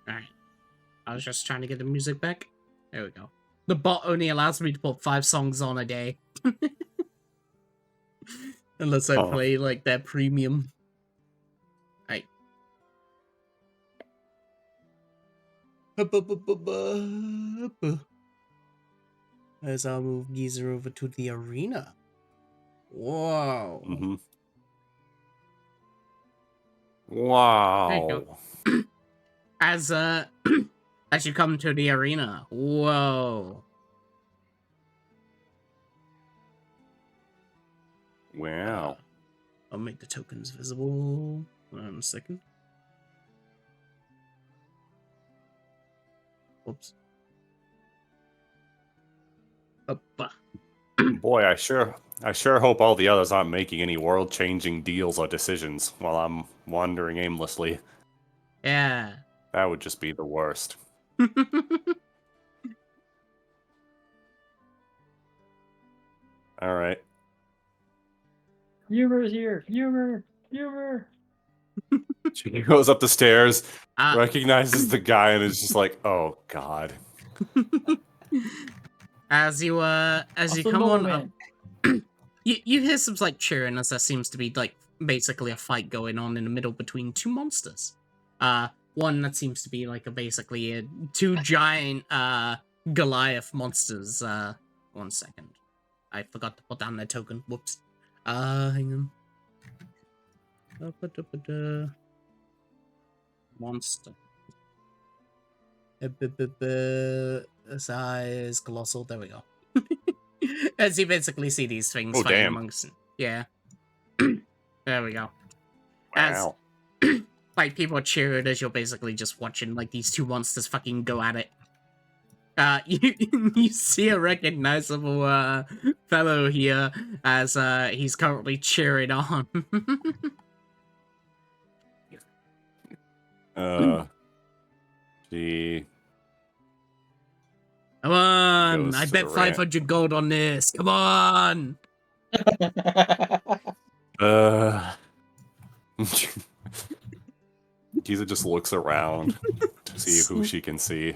Alright. I was just trying to get the music back. There we go. The bot only allows me to put 5 songs on a day. Unless I play, like, their premium. Right. As I'll move Geezer over to the arena. Whoa. Mm-hmm. There you Wow. go. As as you come to the arena. Whoa. Wow. I'll make the tokens visible. 1 second. Whoops. Up. Boy, I sure hope all the others aren't making any world-changing deals or decisions while I'm wandering aimlessly. Yeah. That would just be the worst. All right. Humor is here. Humor. She goes up the stairs, Ah. recognizes the guy, and is just like, "Oh God." As you come on up, you hear some like cheering as there seems to be like basically a fight going on in the middle between 2 monsters. One that seems to be like basically 2 giant Goliath monsters. 1 second, I forgot to put down their token. Whoops. Hang on. Monster. Size colossal. There we go. As you basically see these things Oh, fighting damn. amongst them. Yeah. There we go. as Wow. like people are cheering as you're basically just watching like these two monsters fucking go at it. You see a recognizable fellow here as he's currently cheering on. She Come on, goes I to bet the 500 gold on this. Come on. Giza just looks around to see who she can see.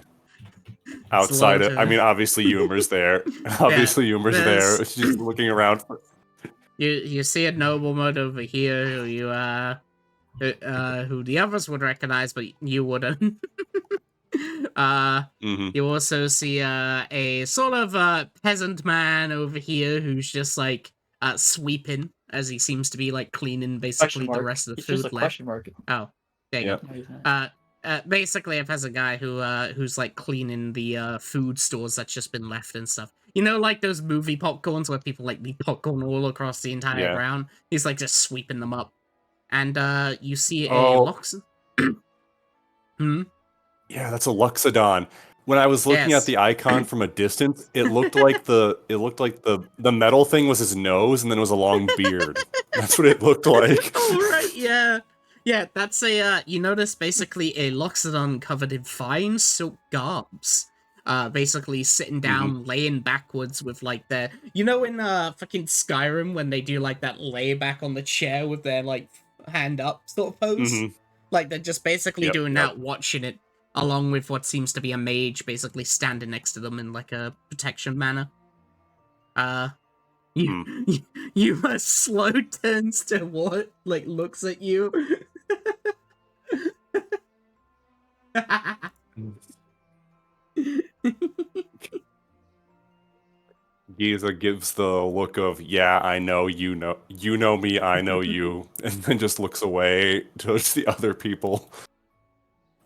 Slow Outside of, to- I mean, obviously Yumer's there. Obviously Yumer's there. there's- She's looking around. You see a nobleman over here who you who the others would recognize, but you wouldn't. Mhm. You also see a sort of peasant man over here who's just like sweeping as he seems to be like cleaning basically the rest of the It's just food a left. question mark. Oh, there you Yep. No, he's not. go. Basically a peasant guy who's like cleaning the food stores that's just been left and stuff. You know, like those movie popcorns where people like leave popcorn all across the entire Yeah. ground. He's like just sweeping them up, and you see a Oh. Lox. Hmm. Yeah, that's a Luxodon. When I was looking Yes. at the icon from a distance, it looked like the metal thing was his nose, and then it was a long beard. That's what it looked like. Oh right, yeah. Yeah, that's a you notice basically a Loxodon covered in fine silk garbs. Basically sitting down, laying backwards with like their you know in fucking Skyrim when they do like that lay back on the chair with their like hand up sort of pose? Mhm. Like they're just basically Yep, doing yep. that, watching it, along with what seems to be a mage basically standing next to them in like a protection manner. You slow turns to what? Like looks at you. Giza gives the look of, yeah, I know, you know me, I know you, and then just looks away towards the other people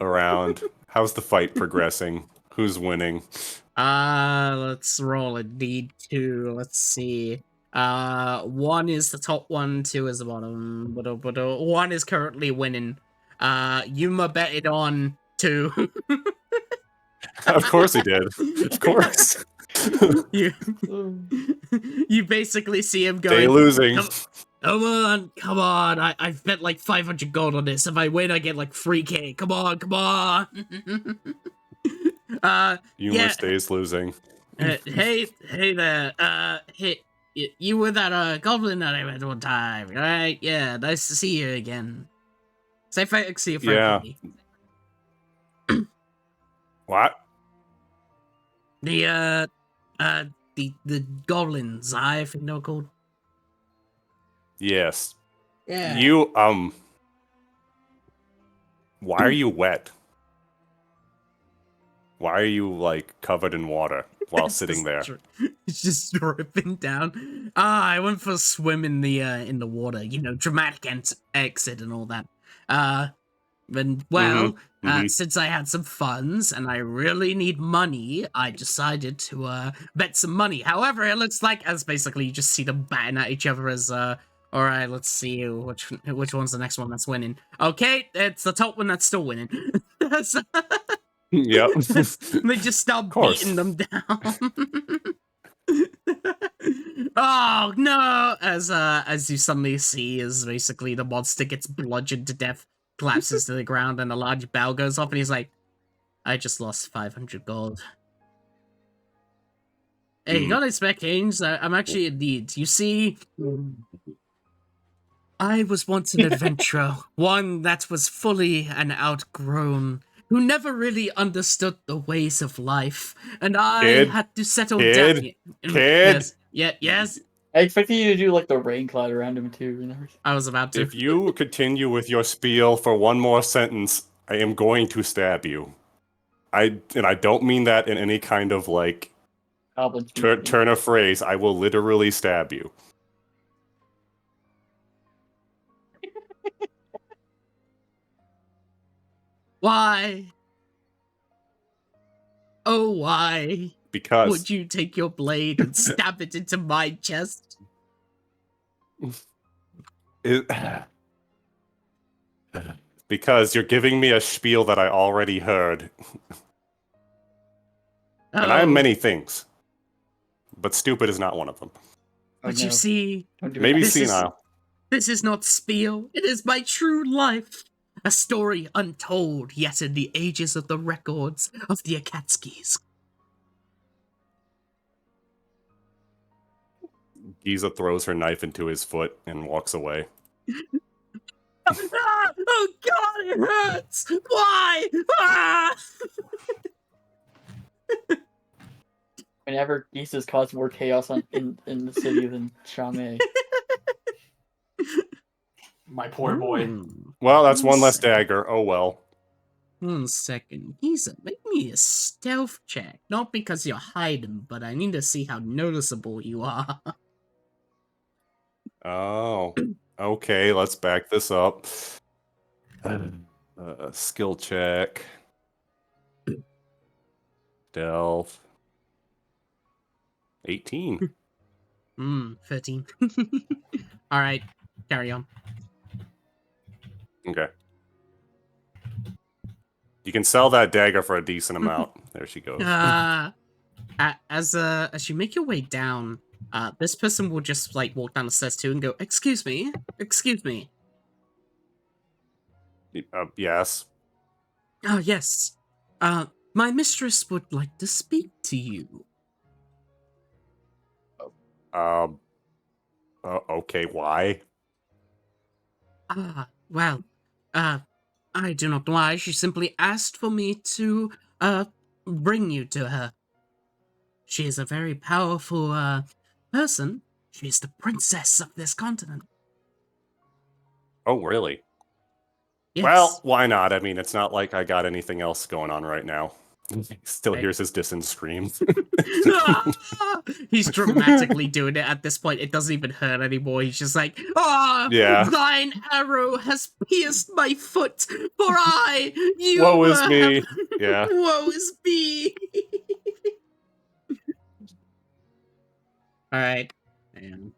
around. How's the fight progressing? Who's winning? Let's roll a D2. Let's see. 1 is the top one, 2 is the bottom. 1 is currently winning. Yuma betted on 2. Of course he did. Of course. You basically see him Stay going, losing. come on. I've bet like 500 gold on this. If I win, I get like 3k. Come on. Yuma stays losing. Hey there. Hey, you were that goblin that I met one time, right? Yeah, nice to see you again. Say thanks to your friend. Yeah. What? The goblins, I think they're called. Yes. Yeah. You, why are you wet? Why are you, like, covered in water while sitting there? It's just dripping down. I went for a swim in the water. You know, dramatic exit and all that. Since I had some funds and I really need money, I decided to bet some money. However, it looks like as basically you just see them batting at each other as all right, let's see which one's the next one that's winning. Okay, it's the top one that's still winning. Yep. They just start course. beating them down. Oh no! As you suddenly see, as basically the monster gets bludgeoned to death, collapses to the ground, and a large bell goes off, and he's like, "I just lost 500 gold." Hey, you gotta expect change. I'm actually in need. You see, I was once an adventurer, one that was fully and outgrown, who never really understood the ways of life, and I had to settle down. Kid. Yes. I expected you to do like the rain cloud around him too. And everything. I was about to. If you continue with your spiel for one more sentence, I am going to stab you. I don't mean that in any kind of like turn of phrase. I will literally stab you. Why? Oh, why? Because Would you take your blade and stab it into my chest? Because you're giving me a spiel that I already heard. And I am Oh, many things. But stupid is not one of them. Oh, but no. you see, Don't do Maybe that. This is- senile. this is not spiel. It is my true life. A story untold yet in the ages of the records of the Akatskis. Giza throws her knife into his foot and walks away. Ah, oh god, it hurts! Why? Ah! Whenever Gisas cause more chaos in the city than Shame. My poor boy. Well, that's one less Second. dagger. Oh well. 1 second. Giza, make me a stealth check. Not because you're hiding, but I need to see how noticeable you are. Oh. Okay, let's back this up. Skill check. Stealth. 18. 13. Alright, carry on. Okay. You can sell that dagger for a decent amount. There she goes. As you make your way down, this person will just like walk down the stairs too and go, excuse me. Yes. Oh yes. My mistress would like to speak to you. Okay, why? Well, I do not know why. She simply asked for me to, bring you to her. She is a very powerful, person. She is the princess of this continent. Oh, really? Yes. Well, why not? I mean, it's not like I got anything else going on right now. Still hears his dissonant screams. He's dramatically doing it at this point. It doesn't even hurt anymore. He's just like, Yeah. thine arrow has pierced my foot, for you Woe is me. have- Yeah. Woe is me. Alright. And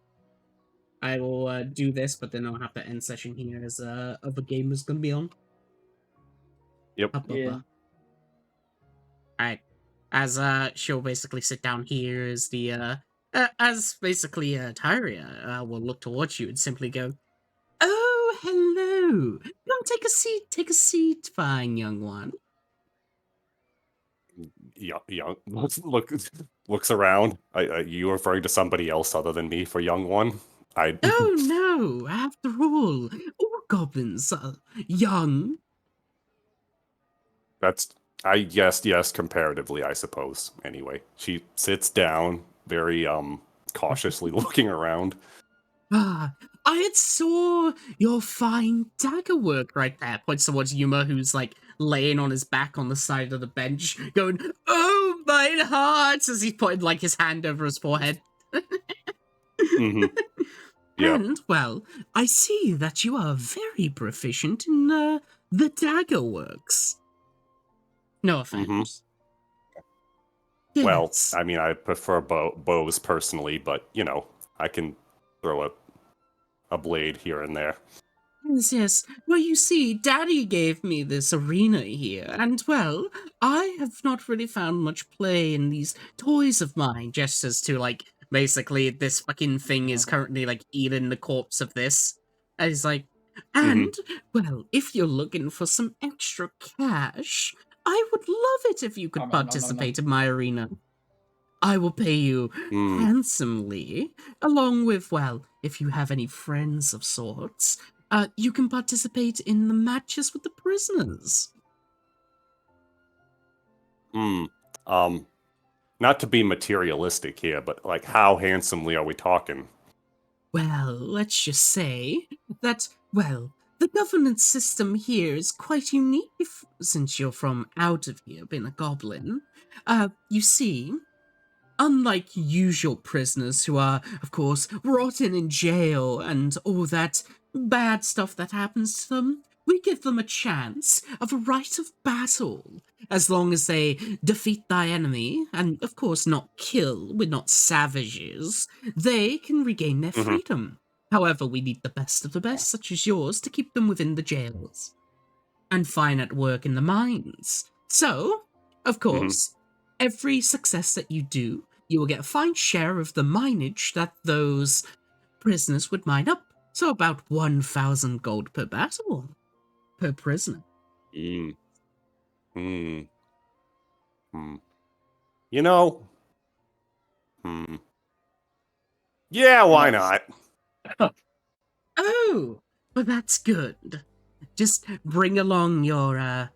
I will do this, but then I'll have to end session here as other game is gonna be on. Yep. Yeah. Alright. As she'll basically sit down here as the as basically Tyria will look towards you and simply go, "Oh, hello. Come take a seat, fine young one." Young. Looks around. You referring to somebody else other than me for young one? Oh no, after all goblins are young. That's yes, comparatively, I suppose. Anyway, she sits down, very cautiously looking around. I had saw your fine dagger work right there. Points towards Yuma, who's like laying on his back on the side of the bench, going, "Oh, mine heart!" as he's putting like his hand over his forehead. Mm-hmm. Yeah. And, well, I see that you are very proficient in the dagger works. No offense. Mm-hmm. Well, Yes. I mean, I prefer bows personally, but you know, I can throw a blade here and there. Yes. Well, you see, Daddy gave me this arena here, and, well, I have not really found much play in these toys of mine, just as to, like, basically, this fucking thing is currently, like, eating the corpse of this. And he's like, and, well, if you're looking for some extra cash, I would love it if you could Nom, nom, nom, nom, participate in my arena. I will pay you Mm. handsomely, along with, well, if you have any friends of sorts, you can participate in the matches with the prisoners. Not to be materialistic here, but like, how handsomely are we talking? Well, let's just say that, well, the governance system here is quite unique since you're from out of here, being a goblin. You see, unlike usual prisoners who are, of course, rotting in jail and all that bad stuff that happens to them, we give them a chance of a right of battle, as long as they defeat thy enemy, and of course not kill, we're not savages, they can regain their Mhm. freedom. However, we need the best of the best, such as yours, to keep them within the jails. And fine at work in the mines. So, of course, every success that you do, you will get a fine share of the mineage that those prisoners would mine up. So about 1,000 gold per battle. Per prisoner. Mm. Hmm. Hmm. You know. Hmm. Yeah, why not? Oh, well that's good. Just bring along your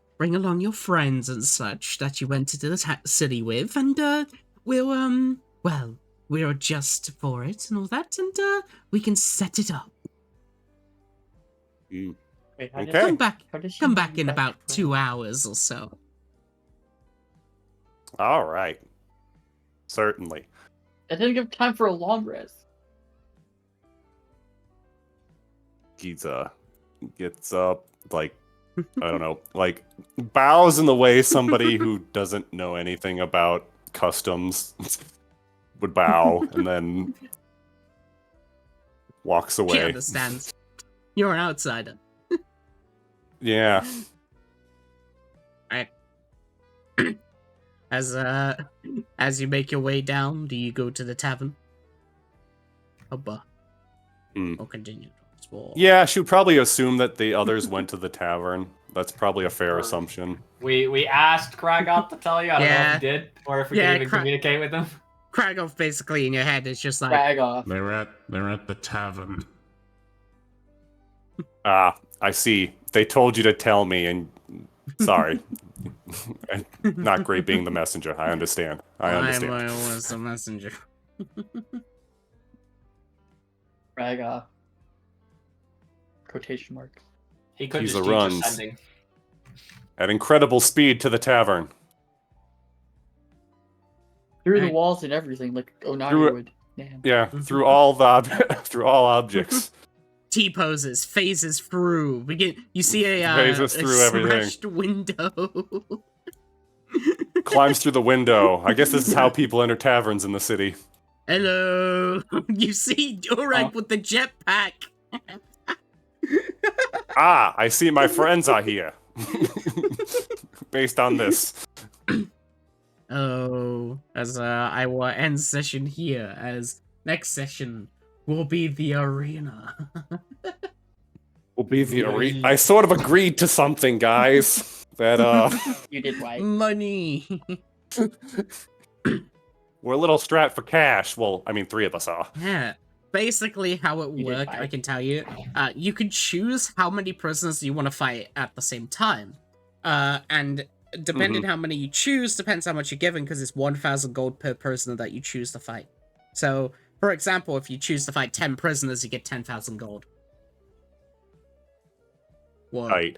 friends and such that you went to the city with, and we'll well, we'll adjust for it and all that, and we can set it up. Mm. Wait, how Okay. Come back in about 2 hours or so. All right. Certainly. I didn't give time for a long rest. He gets up, like, I don't know, like, bows in the way somebody who doesn't know anything about customs would bow, and then walks He away. understands. You're an outsider. Yeah. As you make your way down, do you go to the tavern? Or continue to explore? Yeah, she would probably assume that the others went to the tavern. That's probably a fair assumption. We asked Kragath to tell you. I don't know if Yeah. he did, or if we Yeah, can even communicate with him. Kragath basically in your head is just like, Drag off. They're at the tavern. Ah, I see. They told you to tell me, and sorry. Not great being the messenger. I understand. I understand. I was the messenger. Drag off. Quotation mark. He could He's just a do runs. descending. At incredible speed to the tavern. Through the Right. walls and everything, like Onari Through it- would. Damn. Yeah, through all the through all objects. T poses, phases through. You see a Phases through everything. smashed window. Climbs through the window. I guess this is how people enter taverns in the city. Hello. You see Durag with the jetpack. Ah, I see my friends are here. Based on this. Oh, as I will end session here, as next session will be the arena. Will be the arena. I sort of agreed to something, guys. That You did right. Money. we're a little strapped for cash. Well, I mean 3 of us are. Yeah. Basically, how it You did works, fine. I can tell you. You can choose how many prisoners you want to fight at the same time. And depending how many you choose, depends how much you're given, because it's 1,000 gold per prisoner that you choose to fight. So, for example, if you choose to fight 10 prisoners, you get 10,000 gold. Whoa. Right.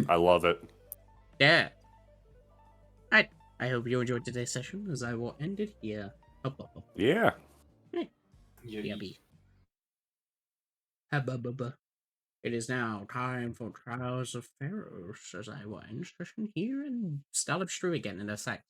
I love it. Yeah. Alright. I hope you enjoyed today's session, as I will end it here. Yeah. Yummy. Habba-bubba. It is now time for Trials of Pharaohs, as I will end session here and Stalip Strew again in a sec.